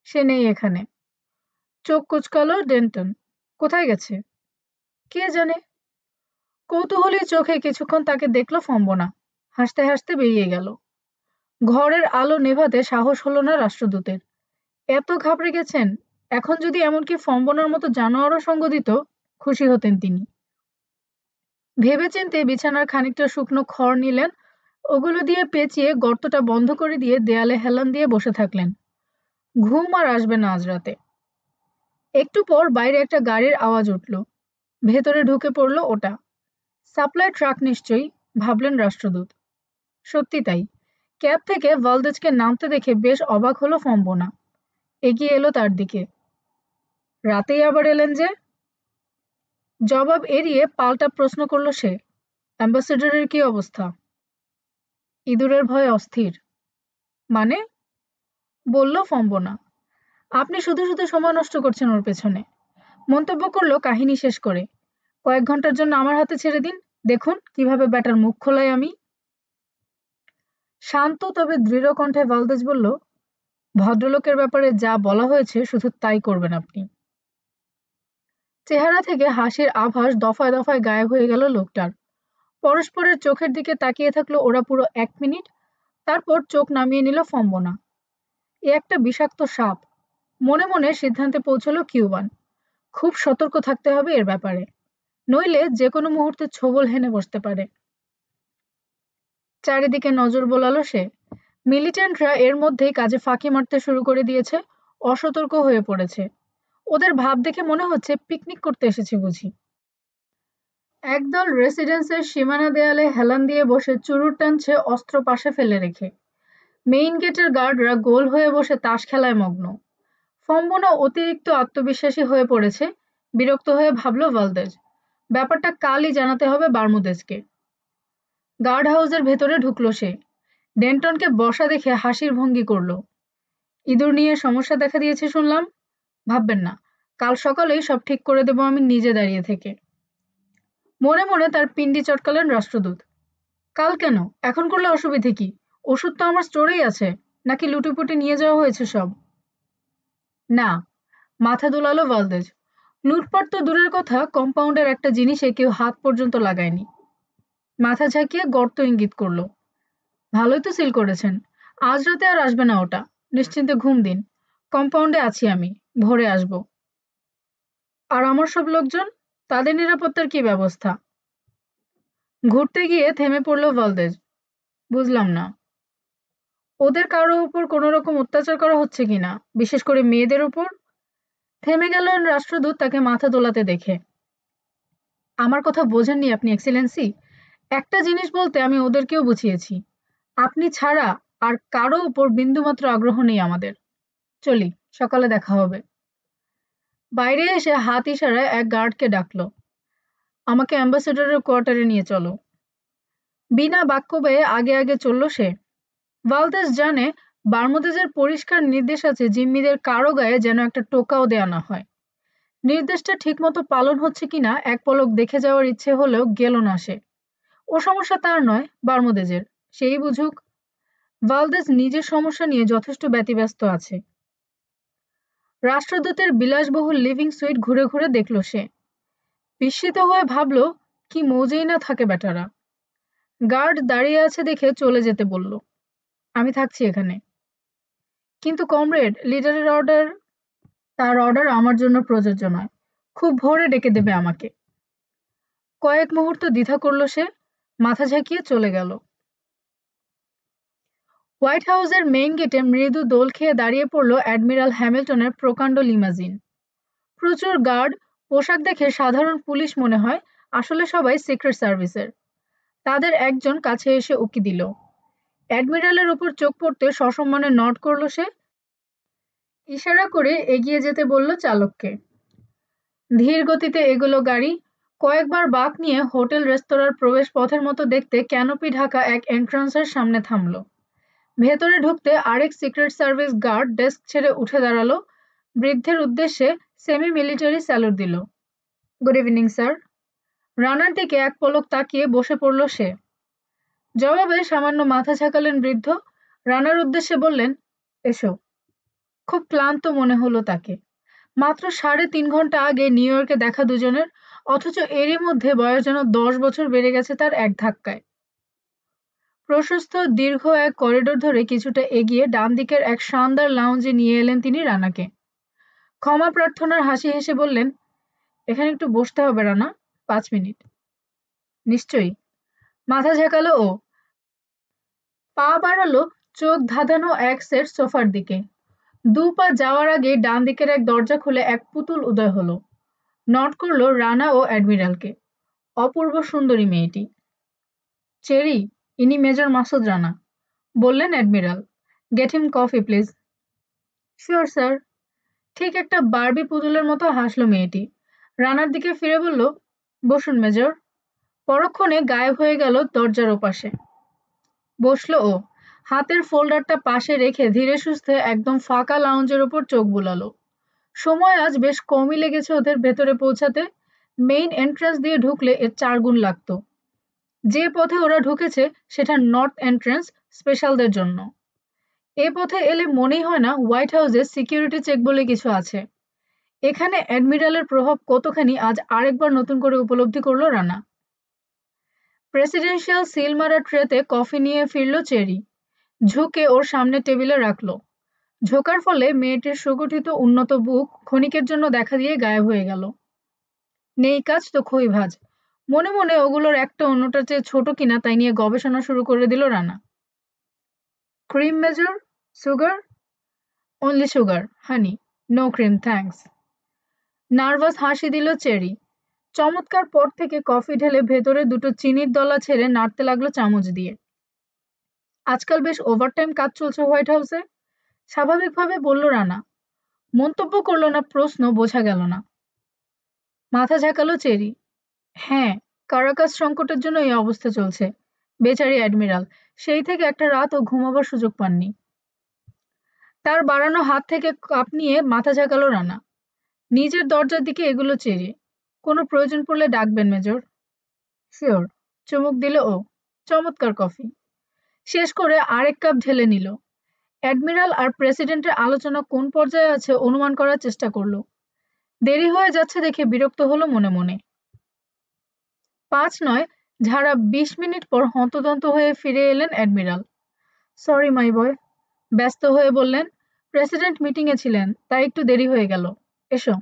সে নেই এখানে। চোখ কুচকালো ডেন্টন। কোথায় গেছে? কে জানে। কৌতূহলী চোখে কিছুক্ষণ তাকে দেখলো ফম্বনা, হাসতে হাসতে বেরিয়ে গেল। ঘরের আলো নেভাতে সাহস হলো না রাষ্ট্রদূতের। এত ঘাবড়ে গেছেন। এখন যদি এমনকি ফম্বনার মতো জানোয়ারও সঙ্গ দিত, খুশি হতেন তিনি। ভেবেচিন্তে বিছানার খানিকটা শুকনো খড় নিলেন, ওগুলো দিয়ে পেঁচিয়ে গর্তটা বন্ধ করে দিয়ে দেয়ালে হেলান দিয়ে বসে থাকলেন। ঘুম আর আসবে না আজ রাতে। একটু পর বাইরে একটা গাড়ির আওয়াজ উঠল। ভেতরে ঢুকে পড়ল ওটা। সাপ্লাই ট্রাক নিশ্চয়ই, ভাবলেন রাষ্ট্রদূত। সত্যি তাই। ক্যাব থেকে ভালদেজকে নামতে দেখে বেশ অবাক হলো ফম্বনা। এগিয়ে এলো তার দিকে। রাতেই আবার এলেন যে? জবাব এড়িয়ে পাল্টা প্রশ্ন করল সে। অ্যাম্বাসেডরের কি অবস্থা? ইঁদুরের ভয়ে অস্থির। মানে? বলল ফম্বনা। আপনি শুধু শুধু সময় নষ্ট করছেন ওর পেছনে। মন্তব্য করলো কাহিনী শেষ করে। কয়েক ঘন্টার জন্য আমার হাতে ছেড়ে দিন, দেখুন কিভাবে ব্যাটার মুখ খোলাই আমি। শান্ত তবে দৃঢ় কণ্ঠে ভালদেজ বলল, ভদ্রলোকের ব্যাপারে যা বলা হয়েছে শুধু তাই করবেন আপনি। চেহারা থেকে হাসির আভাস দফায় দফায় গায়েব হয়ে গেল লোকটার। পরস্পরের চোখের দিকে তাকিয়ে থাকলো ওরা পুরো 1 মিনিট। তারপর চোখ নামিয়ে নিল ফম্বনা। এ একটা বিষাক্ত সাপ। মনে মনে সিদ্ধান্তে পৌঁছলো কিউবান। খুব সতর্ক থাকতে হবে এর ব্যাপারে, নইলে যে কোনো মুহূর্তে ছোবল হেনে বসতে পারে। চারিদিকে নজর বোলালো সে। মিলিটেন্টরা এর মধ্যেই কাজে ফাঁকি মারতে শুরু করে দিয়েছে, অসতর্ক হয়ে পড়েছে। ওদের ভাব দেখে মনে হচ্ছে পিকনিক করতে এসেছে বুঝি। একদল রেসিডেন্সের সীমানা দেয়ালে হেলান দিয়ে বসে চুরুট টানছে অস্ত্র পাশে ফেলে রেখে। মেইন গেটের গার্ডরা গোল হয়ে বসে তাস খেলায় মগ্ন। ফম্বনা অতিরিক্ত আত্মবিশ্বাসী হয়ে পড়েছে। বিরক্ত হয়ে ভাবল ভালদেজ, ব্যাপারটা কালই জানাতে হবে বার্মুদেজকে। গার্ড হাউসের ভেতরে ঢুকলো সে। ডেন্টনকে বসা দেখে হাসির ভঙ্গি করলো। ইঁদুর নিয়ে সমস্যা দেখা দিয়েছে শুনলাম। ভাববেন না, কাল সকালেই সব ঠিক করে দেব আমি নিজে দাঁড়িয়ে থেকে। মনে মনে তার পিন্ডি চটকালেন রাষ্ট্রদূত। কাল কেন? এখন করলে অসুবিধে কি? ওষুধ তো আমার স্টোরেই আছে। নাকি লুটিপুটি নিয়ে যাওয়া হয়েছে সব? না, মাথা দোলালো ভালদেজ। লুটপাট তো দূরের কথা, কম্পাউন্ডের একটা জিনিসে কেউ হাত পর্যন্ত লাগায়নি। মাথা ঝাঁকিয়ে গর্ত ইঙ্গিত করলো। ভালোই তো সিল করেছেন। আজ রাতে আর আসবে না ওটা। নিশ্চিন্তে ঘুম দিন। কম্পাউন্ডে আছি আমি, ভোরে আসব। আর আমার সব লোকজন, তাদের নিরাপত্তার কি ব্যবস্থা? ঘুরতে গিয়ে থেমে পড়ল ভালদেজ। বুঝলাম না। ওদের কারো উপর কোনো রকম অত্যাচার করা হচ্ছে কিনা, বিশেষ করে মেয়েদের উপর? থেমে গেলেন রাষ্ট্রদূত তাকে মাথা দোলাতে দেখে। আমার কথা বোঝেননি আপনি এক্সেলেন্সি? একটা জিনিস বলতে আমি ওদেরকেও বুঝিয়েছি। আপনি ছাড়া আর কারো উপর বিন্দুমাত্র আগ্রহ নেই আমাদের। চলি, সকালে দেখা হবে। বাইরে এসে হাত ইশারায় এক গার্ডকে ডাকলো। আমাকে অ্যাম্বাসেডরের কোয়ার্টারে নিয়ে চলো। বিনা বাক্য ব্যয়ে আগে আগে চলল সে। ভালদেজ জানে বার্মুদেজের পরিষ্কার নির্দেশ আছে জিম্মিদের কারো গায়ে যেন একটা টোকাও দেয়া না হয়। নির্দেশটা ঠিকমতো পালন হচ্ছে কিনা এক পলক দেখে যাওয়ার ইচ্ছে হলেও গেল না সে। ও সমস্যা তার নয়, বার্মুদেজের। সেই বুঝুক। ভালদেজ নিজের সমস্যা নিয়ে যথেষ্ট ব্যতিব্যস্ত আছে। রাষ্ট্রদূতের বিলাসবহুল লিভিং সুইট ঘুরে ঘুরে দেখল সে। বিস্মিত হয়ে ভাবল, কি মৌজেই না থাকে বেটারা। গার্ড দাঁড়িয়ে আছে দেখে চলে যেতে বলল। আমি থাকছি এখানে। কিন্তু কমরেড, লিডারের অর্ডার। তার অর্ডার আমার জন্য প্রযোজ্য নয়। খুব ভোরে ডেকে দেবে আমাকে। কয়েক মুহূর্ত দ্বিধা করল সে, মাথা ঝাঁকিয়ে চলে গেল। হোয়াইট হাউসের মেইন গেটে মৃদু দোল খেয়ে দাঁড়িয়ে পড়ল অ্যাডমিরাল হ্যামিল্টনের প্রকাণ্ড লিমাজিন। প্রচুর গার্ড, পোশাক দেখে সাধারণ পুলিশ মনে হয়, আসলে সবাই সিক্রেট সার্ভিসের। তাদের একজন কাছে এসে উকি দিল। অ্যাডমিরালের উপর চোখ পড়তে সসম্মানে নড করল সে। ইশারা করে এগিয়ে যেতে বলল চালককে। ধীর গতিতে এগোলো গাড়ি। কয়েকবার বাঁক নিয়ে হোটেল রেস্তোরাঁর প্রবেশ পথের মতো দেখতে ক্যানোপি ঢাকা এক এন্ট্রান্সের সামনে থামল। ভেতরে ঢুকতে আরেক সিক্রেট সার্ভিস গার্ড ডেস্ক ছেড়ে উঠে দাঁড়ালো, বৃদ্ধের উদ্দেশ্যে সেমি মিলিটারি স্যালুট দিল। Good evening sir. রানার দিকে এক পলক তাকিয়ে বসে পড়ল সে। জবাবে সামান্য মাথা ঝাঁকালেন বৃদ্ধ। রানার উদ্দেশ্যে বললেন, এসো। খুব ক্লান্ত মনে হলো তাকে। মাত্র ৩.৫ ঘন্টা আগে নিউ ইয়র্কে দেখা দুজনের, অথচ এরই মধ্যে বয়স যেন ১০ বছর বেড়ে গেছে তার এক ধাক্কায়। প্রশস্ত দীর্ঘ এক করিডোর ধরে কিছুটা এগিয়ে ডান দিকের এক শানদার লাউঞ্জে নিয়ে এলেন তিনি রানাকে। ক্ষমা প্রার্থনার হাসি হেসে বললেন, এখানে একটু বসতে হবে রানা, ৫ মিনিট। নিশ্চয়ই। মাথা ঝাঁকালো ও। পা বাড়ালো চোখ ধাঁধানো এক সেট সোফার দিকে। ২ পা যাওয়ার আগে ডান দিকের এক দরজা খুলে এক পুতুল উদয় হলো। নট করলো রানা ও অ্যাডমিরালকে। অপূর্ব সুন্দরী মেয়েটি। চেরি, ইনি মেজর মাসুদ রানা, বললেন admiral. Get him coffee please. Sure sir. ঠিক একটা বারবি পুতুলের মতো হাসলো মেয়েটি। রানার দিকে ফিরে বলল, বসুন মেজর। পরক্ষণে গায়েব হয়ে গেল দরজার ওপাশে। বসলো ও। হাতের ফোল্ডারটা পাশে রেখে ধীরে সুস্থে একদম ফাঁকা লাউঞ্জের ওপর চোখ বুলালো। সময় আজ বেশ কমই লেগেছে ওদের ভেতরে পৌঁছাতে। মেইন এন্ট্রান্স দিয়ে ঢুকলে এর ৪ গুণ লাগতো। যে পথে ওরা ঢুকেছে সেটা নর্থ এন্ট্রান্স, স্পেশালদের জন্য। এ পথে এলে মনেই হয় না হোয়াইট হাউসে সিকিউরিটি চেক বলে কিছু আছে। এখানে অ্যাডমিরালের প্রভাব কতখানি আজ আরেকবার নতুন করে উপলব্ধি করলো রানা। প্রেসিডেন্সিয়াল সিল মারা ট্রেতে কফি নিয়ে ফিরল চেরি। ঝুঁকে ওর সামনে টেবিলে রাখলো। ঝোঁকার ফলে মেয়েটির সুগঠিত উন্নত বুক ক্ষণিকের জন্য দেখা দিয়ে গায়েব হয়ে গেল। নেই কাজ তো খই ভাজ। মনে মনে ওগুলোর একটা অন্যটার চেয়ে ছোট কিনা তাই নিয়ে গবেষণা শুরু করে দিল Rana. Cream major? Sugar? Only sugar, honey, no cream thanks. Nervous হাসি দিল চেরি। চমৎকার পর থেকে কফি ঢেলে ভেতরে দুটো চিনির দলা ছেড়ে নাড়তে লাগলো চামচ দিয়ে। আজকাল বেশ ওভারটাইম কাজ চলছে হোয়াইট হাউসে, স্বাভাবিকভাবে বলল রানা। মন্তব্য করল না, প্রশ্ন বোঝা গেল না। মাথা ঝাঁকালো চেরি। হ্যাঁ, কারাকাস সংকটের জন্য এই অবস্থা চলছে। বেচারি অ্যাডমিরাল সেই থেকে একটা রাতও ঘুমাবার সুযোগ পাননি। তার বাড়ানো হাত থেকে কাপ নিয়ে মাথা ঝাঁকালো রানা। নিজের দরজার দিকে এগুলো চেরি। কোনো প্রয়োজন পড়লে ডাকবেন মেজর। শিওর, চুমুক দিল ও। চমৎকার কফি। শেষ করে আরেক কাপ ঢেলে নিল। অ্যাডমিরাল আর প্রেসিডেন্টের আলোচনা কোন পর্যায়ে আছে অনুমান করার চেষ্টা করল। দেরি হয়ে যাচ্ছে দেখে বিরক্ত হলো মনে মনে। ৫ নয়, ঝাড়া ২০ মিনিট পর হন্তদন্ত হয়ে ফিরে এলেন অ্যাডমিরাল। সরি মাই বয়, ব্যস্ত হয়ে বললেন। প্রেসিডেন্ট মিটিংয়ে ছিলেন, তাই একটু দেরি হয়ে গেল। এসো।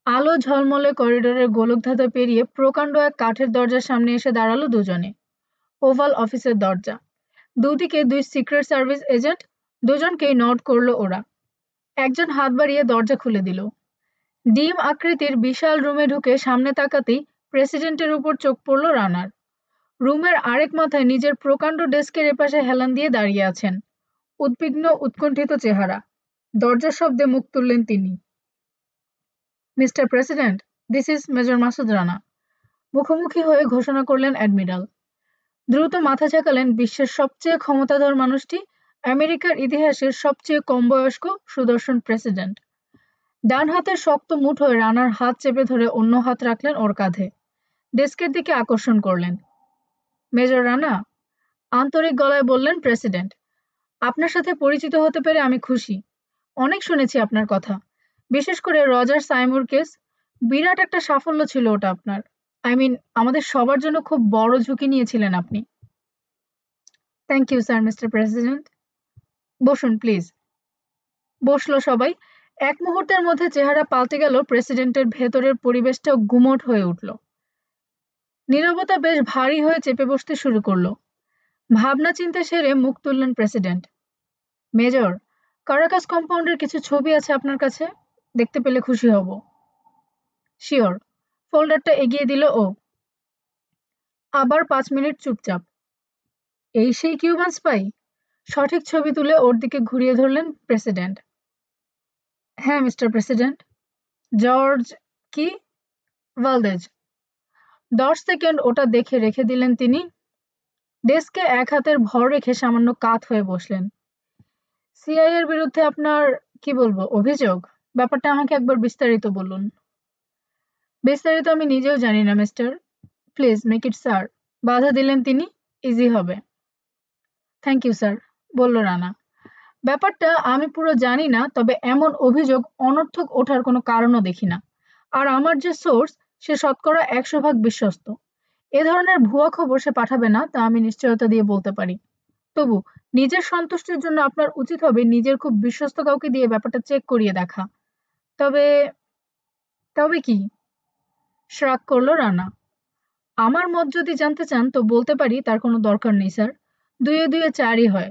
আলো ঝলমলে করিডোরের গোলকধাঁধা পেরিয়ে প্রকাণ্ড এক কাঠের দরজার সামনে এসে দাঁড়ালো দুজনে। ওভাল অফিসের দরজা। দুদিকে ২ সিক্রেট সার্ভিস এজেন্ট, দুজনকেই নড করলো ওরা। একজন হাত বাড়িয়ে দরজা খুলে দিল। ডিম আকৃতির বিশাল রুমে ঢুকে সামনে তাকাতেই প্রেসিডেন্টের উপর চোখ পড়ল রানার। রুমের আরেক মাথায় নিজের প্রকাণ্ড ডেস্কের এপাশে হেলান দিয়ে দাঁড়িয়ে আছেন। উদ্বিগ্ন উৎকণ্ঠিত চেহারা। দরজার শব্দে মুখ তুললেন তিনি। Mister president, this is major Masud Rana. মুখোমুখি হয়ে ঘোষণা করলেন অ্যাডমিরাল। দ্রুত মাথা ঝাঁকালেন বিশ্বের সবচেয়ে ক্ষমতাধর মানুষটি, আমেরিকার ইতিহাসের সবচেয়ে কম বয়স্ক সুদর্শন প্রেসিডেন্ট। ডান হাতের শক্ত মুঠোয় রানার হাত চেপে ধরে অন্য হাত রাখলেন ওর কাঁধে। ডেস্কের দিকে আকর্ষণ করলেন। মেজর রানা, আন্তরিক গলায় বললেন প্রেসিডেন্ট। আপনার সাথে পরিচিত হতে পেরে আমি খুশি। অনেক শুনেছি আপনার কথা, বিশেষ করে রজার সাইমুর কেস। বিরাট একটা সাফল্য ছিল ওটা আপনার। আমাদের সবার জন্য খুব বড় ঝুঁকি নিয়েছিলেন আপনি। Thank you sir, mister president. বসুন প্লিজ। বসলো সবাই। এক মুহূর্তের মধ্যে চেহারা পাল্টে গেল প্রেসিডেন্টের ভেতরের পরিবেশটাও গুমোট হয়ে উঠল। নীরবতা বেশ ভারী হয়ে চেপে বসতে শুরু করলো। ভাবনা চিন্তা সেরে মুখ তুললেন প্রেসিডেন্ট। মেজর, কারাকাস কম্পাউন্ডের কিছু ছবি আছে আপনার কাছে, দেখতে পেলে খুশি হব। শিওর। ফোল্ডারটা এগিয়ে দিল ও। আবার ৫ মিনিট চুপচাপ। এই সেই কিউবান স্পাই? সঠিক ছবি তুলে ওর দিকে ঘুরিয়ে ধরলেন প্রেসিডেন্ট। হ্যাঁ মিস্টার প্রেসিডেন্ট। জর্জ কি? ভালদেজ। ১০ সেকেন্ড ওটা দেখে রেখে দিলেন তিনি। ডেস্কে এক হাতের ভর রেখে সামান্য কাত হয়ে বসলেন। সিআইএর বিরুদ্ধে আপনার কি বলবো অভিযোগ? ব্যাপারটা আমাকে একবার বিস্তারিত বলুন। বিস্তারিত আমি নিজেও জানি না mister. Please make it sir, বাধা দিলেন তিনি। ইজি হবে। থ্যাংক ইউ স্যার, বলল রানা। ব্যাপারটা আমি পুরো জানি না, তবে এমন অভিযোগ অনর্থক ওঠার কোনো কারণও দেখি না। আর আমার যে সোর্স, সে শতকরা 100% বিশ্বস্ত। এ ধরনের ভুয়া খবর সে পাঠাবে না, তা আমি নিশ্চয়তা দিয়ে বলতে পারি। তবু নিজের সন্তুষ্টির জন্য আপনার উচিত হবে নিজের খুব বিশ্বস্ত কাউকে দিয়ে ব্যাপারটা চেক করিয়ে দেখা। তবে তবে কি? শ্রাগ করল রানা। আমার মত যদি জানতে চান তো বলতে পারি তার কোনো দরকার নেই স্যার। দুয়ে দুয়ে চারই হয়।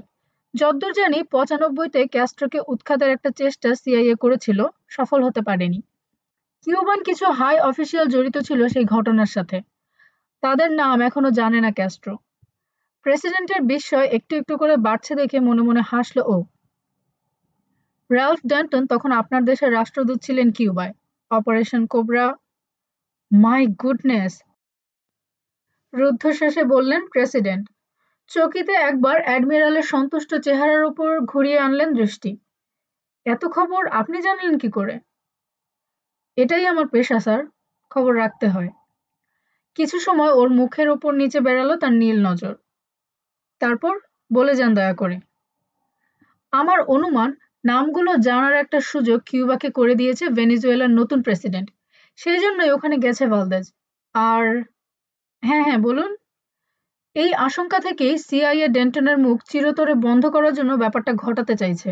যদ্দূর জানি 95-তে ক্যাস্ট্রোকে উৎখাতের একটা চেষ্টা সিআইএ করেছিল, সফল হতে পারেনি। কিউবান কিছু হাই অফিসিয়াল জড়িত ছিল সেই ঘটনার সাথে। তাদের নাম এখনো জানে না ক্যাস্ট্রো। প্রেসিডেন্টের বিস্ময় একটু একটু করে বাড়ছে দেখে মনে মনে হাসল ও। র্যালফ ড্যান্টন তখন আপনার দেশের রাষ্ট্রদূত ছিলেন কিউবায়, অপারেশন কোবরা। মাই গুডনেস, রুদ্ধশ্বাসে বললেন প্রেসিডেন্ট। চকিতে একবার অ্যাডমিরালের সন্তুষ্ট চেহারার উপর ঘুরিয়ে আনলেন দৃষ্টি। এত খবর আপনি জানলেন কি করে? এটাই আমার পেশা স্যার, খবর রাখতে হয়। কিছু সময় ওর মুখের ওপর নিচে বেড়ালো তার নীল নজর। তারপর বলে যান দয়া করে। আমার অনুমান নামগুলো জানার একটা সুযোগ কিউবাকে করে দিয়েছে ভেনেজুয়েলার নতুন প্রেসিডেন্ট। সেই জন্যই ওখানে গেছে ভালদেজ। আর হ্যাঁ হ্যাঁ বলুন। এই আশঙ্কা থেকেই সিআইএ ডেন্টনের মুখ চিরতরে বন্ধ করার জন্য ব্যাপারটা ঘটাতে চাইছে।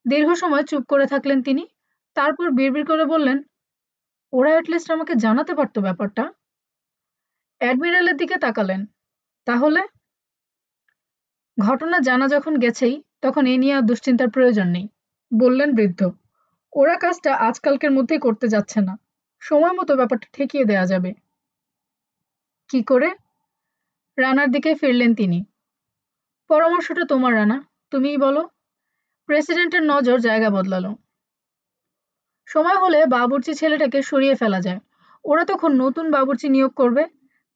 দীর্ঘ সময় চুপ করে থাকলেন তিনি। তারপর বিড়বিড় করে বললেন, ওরা অ্যাটলিস্ট আমাকে জানাতে পারতো ব্যাপারটা। অ্যাডমিরালের দিকে তাকালেন। তাহলে? ঘটনা জানা যখন গেছেই, তখন এ নিয়ে আর দুশ্চিন্তার প্রয়োজন নেই, বললেন বৃদ্ধ। ওরা কাজটা আজকালকের মধ্যেই করতে যাচ্ছে না। সময় মতো ব্যাপারটা ঠেকিয়ে দেয়া যাবে। কি করে? রানার দিকে ফিরলেন তিনি। পরামর্শটা তোমার রানা, তুমিই বলো। প্রেসিডেন্টের নজর জায়গা বদলালো। সময় হলে বাবুর্চি ছেলেটাকে সরিয়ে ফেলা যায়। ওরা তখন নতুন বাবুর্চি নিয়োগ করবে।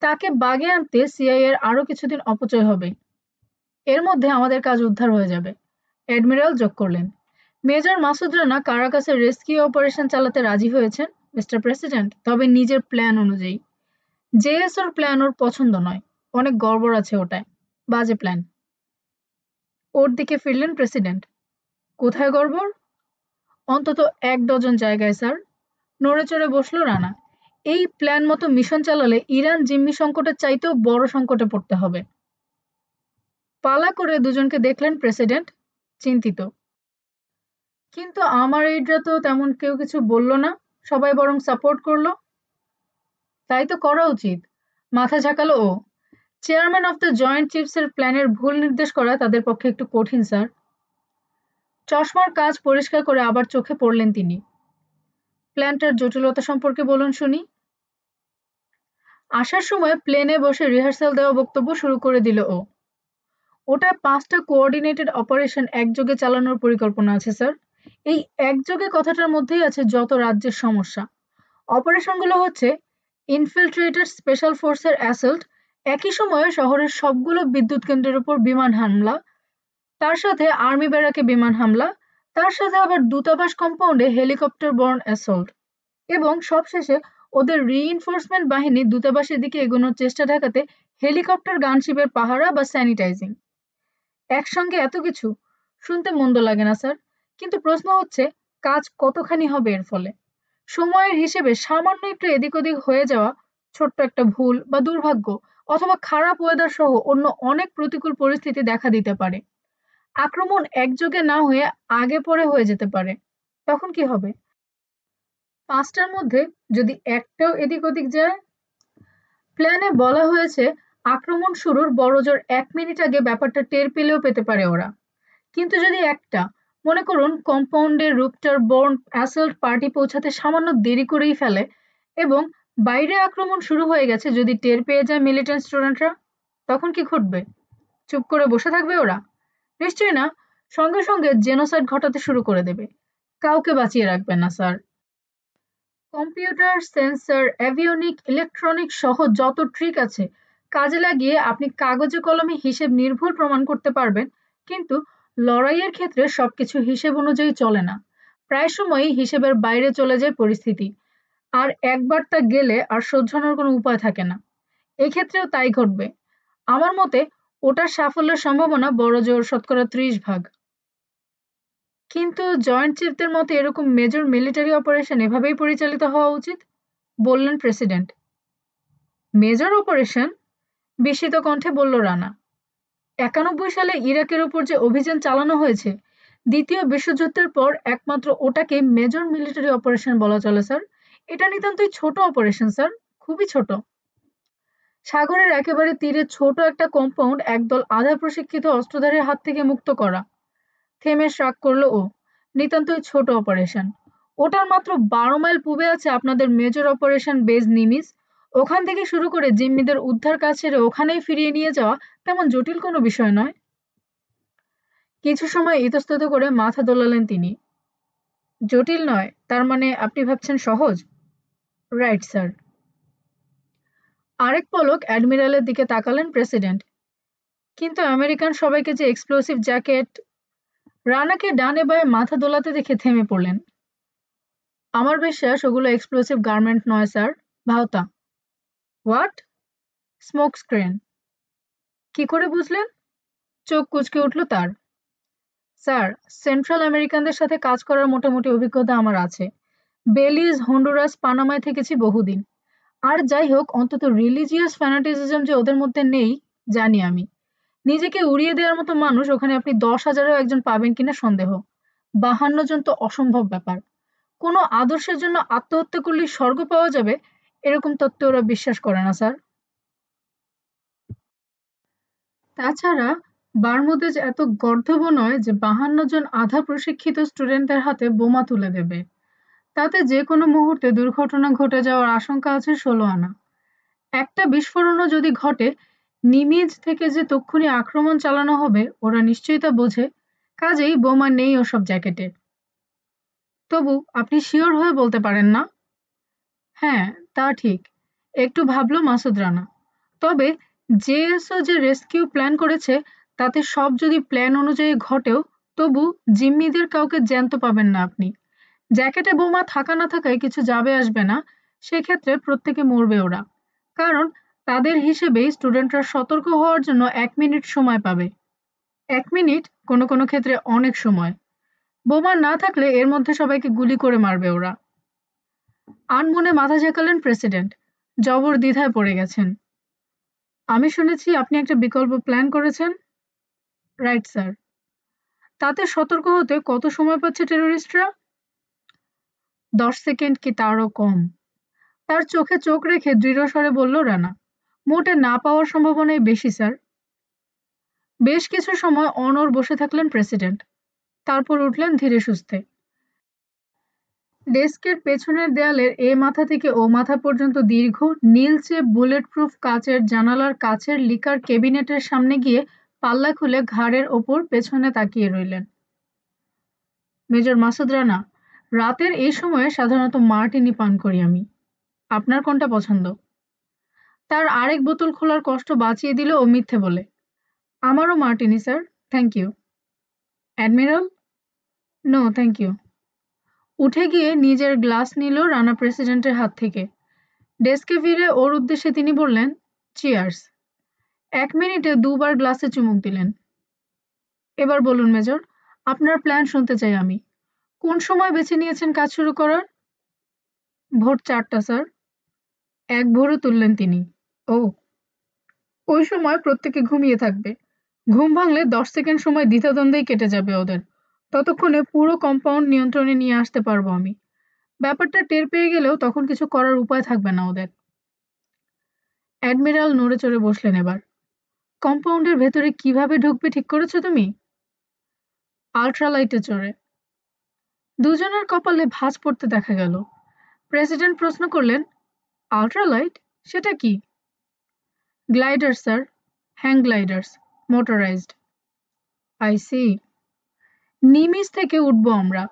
তাকে বাগে আনতে সিআইএর আরো কিছুদিন অপচয় হবে। এর মধ্যে আমাদের কাজ উদ্ধার হয়ে যাবে, অ্যাডমিরাল যোগ করলেন। মেজর মাসুদ রানা কারাকাসের রেস্কিউ অপারেশন চালাতে রাজি হয়েছেন মিস্টার প্রেসিডেন্ট, তবে নিজের প্ল্যান অনুযায়ী। জেএসওর প্ল্যান ওর পছন্দ নয়, অনেক গড়বড় আছে ওটায়, বাজে প্ল্যান। ওর দিকে ফিরলেন প্রেসিডেন্ট। কোথায় গড়বড়? অন্তত 1 ডজন জায়গায় স্যার। নড়ে চড়ে বসল রানা। এই প্ল্যান মতো মিশন চালালে ইরান জিম্মি সংকটের চাইতেও বড় সংকটে পড়তে হবে। পালা করে দুজনকে দেখলেন প্রেসিডেন্ট, চিন্তিত। কিন্তু আমার এইডরা তো তেমন কেউ কিছু বলল না, সবাই বরং সাপোর্ট করলো। তাই তো করা উচিত, মাথা ঝাঁকালো ও। চেয়ারম্যান অফ দ্য জয়েন্ট চিফসের প্ল্যানের ভুল নির্দেশ করা তাদের পক্ষে একটু কঠিন স্যার। চশমার কাজ পরিষ্কার করে আবার চোখে পড়লেন তিনি। প্ল্যানটার জটিলতা সম্পর্কে বলুন শুনি। আসার সময় প্লেনে বসে রিহার্সাল দেওয়া বক্তব্য শুরু করে দিল ও। ওটা 5টা কোঅর্ডিনেটেড অপারেশন একযোগে চালানোর পরিকল্পনা আছে স্যার। এই একযোগে কথাটার মধ্যেই আছে যত রাজ্যের সমস্যা। অপারেশনগুলো হচ্ছে ইনফিলট্রেটেড স্পেশাল ফোর্সের অ্যাসল্ট, একই সময়ে শহরের সবগুলো বিদ্যুৎ কেন্দ্রের উপর বিমান হামলা, তার সাথে আর্মি ব্যারাকে বিমান হামলা, তার সাথে আবার দূতাবাস কম্পাউন্ডে হেলিকপ্টার বর্ন অ্যাসল্ট, এবং সবশেষে ওদের রিইনফোর্সমেন্ট বাহিনী দূতাবাসের দিকে এগোনোর চেষ্টা ঠেকাতে হেলিকপ্টার গানশিপের পাহারা বা স্যানিটাইজিং। একসঙ্গে এত কিছু শুনতে মন্দ লাগে না স্যার, কিন্তু প্রশ্ন হচ্ছে কাজ কতখানি হবে এর ফলে। সময়ের হিসেবে সামান্য একটু এদিক ওদিক হয়ে যাওয়া, ছোট্ট একটা ভুল বা দুর্ভাগ্য অথবা খারাপ ওয়েদার সহ অন্য অনেক প্রতিকূল পরিস্থিতি দেখা দিতে পারে। আক্রমণ একযোগে না হয়ে আগে পরে হয়ে যেতে পারে। তখন কি হবে? 5টার মধ্যে যদি একটাও এদিক ওদিক যায়? প্ল্যানে বলা হয়েছে আক্রমণ শুরুর বড়জোর 1 মিনিট আগে ব্যাপারটা টের পেলেও পেতে পারে ওরা। কিন্তু যদি একটা, মনে করুন কম্পাউন্ডে রুপটার বর্ন অ্যাসল্ট পার্টি পৌঁছাতে সামান্য দেরি করেই ফেলে, এবং বাইরে আক্রমণ শুরু হয়ে গেছে যদি টের পেয়ে যায় মিলিটেন্ট স্টুডেন্টরা, তখন কি ঘটবে? চুপ করে বসে থাকবে ওরা? নিশ্চয়ই না, সঙ্গে সঙ্গে জেনোসাইড ঘটাতে শুরু করে দেবে। কাউকে বাঁচিয়ে রাখবে না স্যার। কম্পিউটার, সেন্সর, অ্যাভিওনিক, ইলেকট্রনিক সহ যত ট্রিক আছে কাজে লাগিয়ে আপনি কাগজে কলমে হিসেব নির্ভুল প্রমাণ করতে পারবেন, কিন্তু লড়াইয়ের ক্ষেত্রে সবকিছু হিসেব অনুযায়ী চলে না। প্রায় সময়ই হিসেবের বাইরে চলে যায় পরিস্থিতি, আর একবার তা গেলে আর শোধরানোর কোনো উপায় থাকে না। এক্ষেত্রেও তাই ঘটবে। আমার মতে ওটার সাফল্যের সম্ভাবনা বড়জোর শতকরা ৩০ ভাগ। কিন্তু জয়েন্ট চিফদের মতে এরকম মেজর মিলিটারি অপারেশন এভাবেই পরিচালিত হওয়া উচিত, বললেন প্রেসিডেন্ট। Major operation? বিস্মিত কণ্ঠে বলল রানা। ৯১ সালে ইরাকের উপর যে অভিযান চালানো হয়েছে, দ্বিতীয় বিশ্বযুদ্ধের পর একমাত্র ওটাকে মেজর মিলিটারি অপারেশন বলা চলে স্যার। এটা নিতান্তই ছোট অপারেশন স্যার, খুবই ছোট। সাগরের একেবারে তীরে ছোট একটা কম্পাউন্ড একদল আধা প্রশিক্ষিত অস্ত্রধারীর হাত থেকে মুক্ত করা। থেমে শ্রাগ করলো ও। নিতান্তই ছোট অপারেশন। ওটার মাত্র ১২ মাইল পূবে আছে আপনাদের মেজর অপারেশন বেজ নিমিস। ওখান থেকে শুরু করে জিম্মিদের উদ্ধার কাজ সেরে ওখানেই ফিরিয়ে নিয়ে যাওয়া তেমন জটিল কোনো বিষয় নয়। কিছু সময় ইতস্তত করে মাথা দোলালেন তিনি। জটিল নয়, তার মানে আপনি ভাবছেন সহজ? Right sir. আরেক পলক অ্যাডমিরালের দিকে তাকালেন প্রেসিডেন্ট। কিন্তু আমেরিকান সবাইকে যে এক্সপ্লোসিভ জ্যাকেট। রানাকে ডানে বায়ে মাথা দোলাতে দেখে থেমে পড়লেন। আমার বিশ্বাস ওগুলো এক্সপ্লোসিভ গার্মেন্ট নয় স্যার, ভাওতা। হোয়াট? Smoke screen. কি করে বুঝলেন? চোখ কুঁচকে উঠল তার। স্যার, সেন্ট্রাল আমেরিকানদের সাথে কাজ করার মোটামুটি অভিজ্ঞতা আমার আছে। বেলিজ, হন্ডুরাস, পানামায় থেকেছি বহুদিন। আর যাই হোক, অন্তত রিলিজিয়াস ফ্যানাটিসিজম যে ওদের মধ্যে নেই জানি আমি। নিজেকে উড়িয়ে দেওয়ার মতো মানুষ ওখানে আপনি ১০,০০০-ও একজন পাবেন কিনা সন্দেহ। ৫২ জন তো অসম্ভব ব্যাপার। কোনো আদর্শের জন্য আত্মহত্যা করলেই স্বর্গ পাওয়া যাবে, এরকম তত্ত্বে ওরা বিশ্বাস করে না স্যার। তাছাড়া বারমুদেজ এত গর্দভ নয় যে ৫২ জন আধা প্রশিক্ষিত স্টুডেন্টদের হাতে বোমা তুলে দেবে। তাতে যে কোনো মুহূর্তে দুর্ঘটনা ঘটে যাওয়ার আশঙ্কা আছে ১৬ আনা। একটা বিস্ফোরণও যদি ঘটে, নিমিজ থেকে যে তক্ষুনি আক্রমণ চালানো হবে ওরা নিশ্চয়ই তা বোঝে। কাজেই বোমা নেই ওসব জ্যাকেটে। তবু আপনি শিওর হয়ে বলতে পারেন না? হ্যাঁ, তা ঠিক। একটু ভাবল মাসুদ রানা। তবে জেএসও যে রেস্কিউ প্ল্যান করেছে, তাতে সব যদি প্ল্যান অনুযায়ী ঘটেও, তবু জিম্মিদের কাউকে জ্যান্ত পাবেন না আপনি। জ্যাকেটে বোমা থাকা না থাকায় কিছু যাবে আসবে না, সেক্ষেত্রে প্রত্যেকে মরবে ওরা। কারণ তাদের হিসেবেই স্টুডেন্টরা সতর্ক হওয়ার জন্য ১ মিনিট সময় পাবে। ১ মিনিট কোনো কোনো ক্ষেত্রে অনেক সময়। বোমা না থাকলে এর মধ্যে সবাইকে গুলি করে মারবে ওরা। আনমনে মাথা ঝাঁকালেন প্রেসিডেন্ট। জবর দ্বিধায় পড়ে গেছেন। আমি শুনেছি আপনি একটা বিকল্প প্ল্যান করেছেন। Right sir. তাতে সতর্ক হতে কত সময় পাচ্ছে টেররিস্টরা? ১০ সেকেন্ড কি তারও কম। তার চোখে চোখ রেখে দৃঢ় স্বরে বলল রানা। মোটে না পাওয়ার সম্ভাবনাই বেশি স্যার। বেশ কিছু সময় অনড় বসে থাকলেন প্রেসিডেন্ট। তারপর উঠলেন ধীরে সুস্থে। ডেস্কের পেছনের দেয়ালের এ মাথা থেকে ও মাথা পর্যন্ত দীর্ঘ নীলচে বুলেট প্রুফ কাচের জানালার কাছের লিকার ক্যাবিনেটের সামনে গিয়ে পাল্লা খুলে ঘাড়ের ওপর পেছনে তাকিয়ে রইলেন। মেজর মাসুদ রানা, রাতের এই সময়ে সাধারণত মার্টিনি পান করি আমি। আপনার কোনটা পছন্দ? তার আরেক বোতল খোলার কষ্ট বাঁচিয়ে দিল ও মিথ্যে বলে। আমারও martini sir, thank you. Admiral? No thank you. উঠে গিয়ে নিজের গ্লাস নিল রানা প্রেসিডেন্টের হাত থেকে। ডেস্কে ফিরে ওর উদ্দেশ্যে তিনি বললেন, চিয়ার্স। ১ মিনিটে ২ বার গ্লাসে চুমুক দিলেন। এবার বলুন মেজর, আপনার প্ল্যান শুনতে চাই আমি। কোন সময় বেছে নিয়েছেন কাজ শুরু করার? ভোর ৪টা স্যার। ১ ভোরও তুললেন তিনি। ও, ওই সময় প্রত্যেকে ঘুমিয়ে থাকবে। ঘুম ভাঙলে ১০ সেকেন্ড সময় দ্বিধাদ্বন্দ্বেই কেটে যাবে ওদের। ততক্ষণে পুরো কম্পাউন্ড নিয়ন্ত্রণে নিয়ে আসতে পারবো আমি। ব্যাপারটা টের পেয়ে গেলেও তখন কিছু করার উপায় থাকবে না ওদের। অ্যাডমিরাল নড়ে চড়ে বসলেন এবার। কম্পাউন্ডের ভেতরে কিভাবে ঢুকবে ঠিক করেছো তুমি? আল্ট্রালাইটে চড়ে। দুজনের কপালে ভাঁজ পড়তে দেখা গেল। প্রেসিডেন্ট প্রশ্ন করলেন, আল্ট্রালাইট? সেটা কি? Glider sir, hang gliders, motorized. I see. Nimitz থেকে উঠবো আমরা।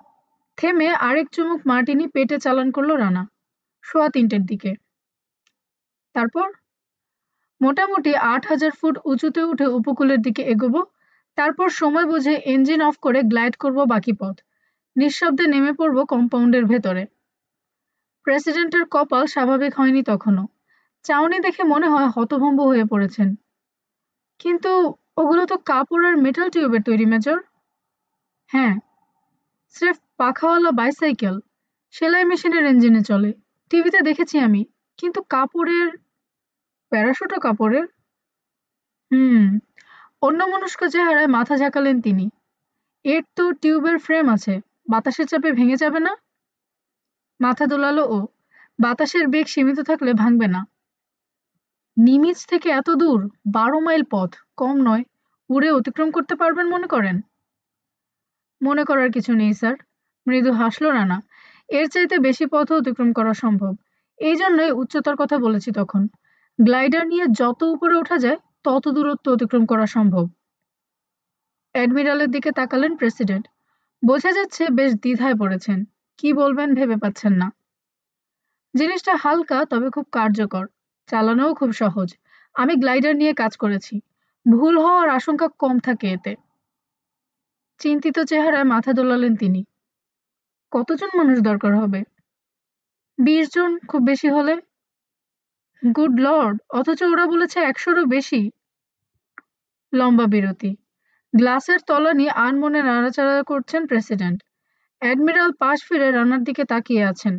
থেমে আরেক চুমুক মার্টিনি পেটে চালান করলো রানা। সোয়া ৩টের দিকে। তারপর? মোটামুটি ৮,০০০ ফুট উঁচুতে উঠে উপকূলের দিকে এগোবো, তারপর সময় বুঝে ইঞ্জিন অফ করে গ্লাইড করব বাকি পথ। নিঃশব্দে নেমে পড়ব কম্পাউন্ডের ভেতরে। প্রেসিডেন্টের কপাল স্বাভাবিক হয়নি তখনও। চাউনি দেখে মনে হয় হতভম্ব হয়ে পড়েছেন। কিন্তু ওগুলো তো কাপড় আর মেটাল টিউবের তৈরি, মেজর। হ্যাঁ, স্রেফ পাখাওয়ালা বাইসাইকেল, সেলাই মেশিনের ইঞ্জিনে চলে। টিভিতে দেখেছি আমি। কিন্তু কাপড়ের, প্যারাশুটও কাপড়ের। হুম। অন্যমনস্ক চেহারায় মাথা ঝাঁকালেন তিনি। এর তো টিউবের ফ্রেম আছে, বাতাসের চাপে ভেঙে যাবে না? মাথা দোলালো ও। বাতাসের বেগ সীমিত থাকলে ভাঙবে না। নিমিজ থেকে এত দূর, ১২ মাইল পথ, কম নয়। উড়ে অতিক্রম করতে পারবেন মনে করেন? মনে করার কিছু নেই, স্যার। মৃদু হাসল রানা। এর চাইতে বেশি পথও অতিক্রম করা সম্ভব। এই জন্যই উচ্চতার কথা বলেছি তখন। গ্লাইডার নিয়ে যত উপরে ওঠা যায় তত দূরত্ব অতিক্রম করা সম্ভব। অ্যাডমিরালের দিকে তাকালেন প্রেসিডেন্ট। বোঝা যাচ্ছে বেশ দ্বিধায় পড়েছেন। কি বলবেন ভেবে পাচ্ছেন না। জিনিসটা হালকা তবে খুব কার্যকর। চালানোও খুব সহজ। আমি গ্লাইডার নিয়ে কাজ করেছি। ভুল হওয়ার আশঙ্কা কম থাকে এতে। চিন্তিত চেহারায় মাথা দোলালেন তিনি। কতজন মানুষ দরকার হবে? ২০ জন খুব বেশি হলে। গুড লর্ড, অথচ ওরা বলেছে ১০০-রও বেশি। লম্বা বিরতি। গ্লাসের তলানি আনমনে নাড়াচাড়া করছেন প্রেসিডেন্ট। অ্যাডমিরাল পাশ ফিরে রানার দিকে তাকিয়ে আছেন।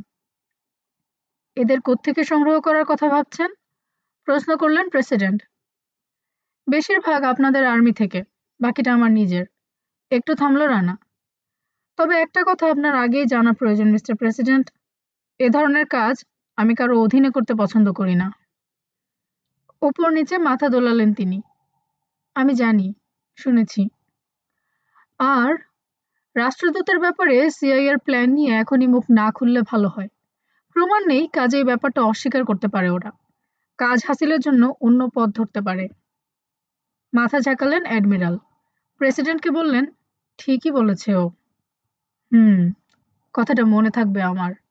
এদের কোত্থেকে সংগ্রহ করার কথা ভাবছেন? প্রশ্ন করলেন প্রেসিডেন্ট। বেশিরভাগ আপনাদের আর্মি থেকে, বাকিটা আমার নিজের। একটু থামল রানা। তবে একটা কথা আপনার আগেই জানা প্রয়োজন, মিস্টার প্রেসিডেন্ট। এ ধরনের কাজ আমি কারো অধীনে করতে পছন্দ করি না। ওপর নিচে মাথা দোলালেন তিনি। আমি জানি, শুনেছি। আর রাষ্ট্রদূতের ব্যাপারে সিআইএর প্ল্যান নিয়ে এখনই মুখ না খুললে ভালো হয়। প্রমাণ নেই, কাজে এই ব্যাপারটা অস্বীকার করতে পারে ওরা। কাজ হাসিলের জন্য অন্য পথ ধরতে পারে। মাথা ঝাঁকালেন অ্যাডমিরাল। প্রেসিডেন্টকে বললেন, ঠিকই বলেছে ও। হুম, কথাটা মনে থাকবে আমার।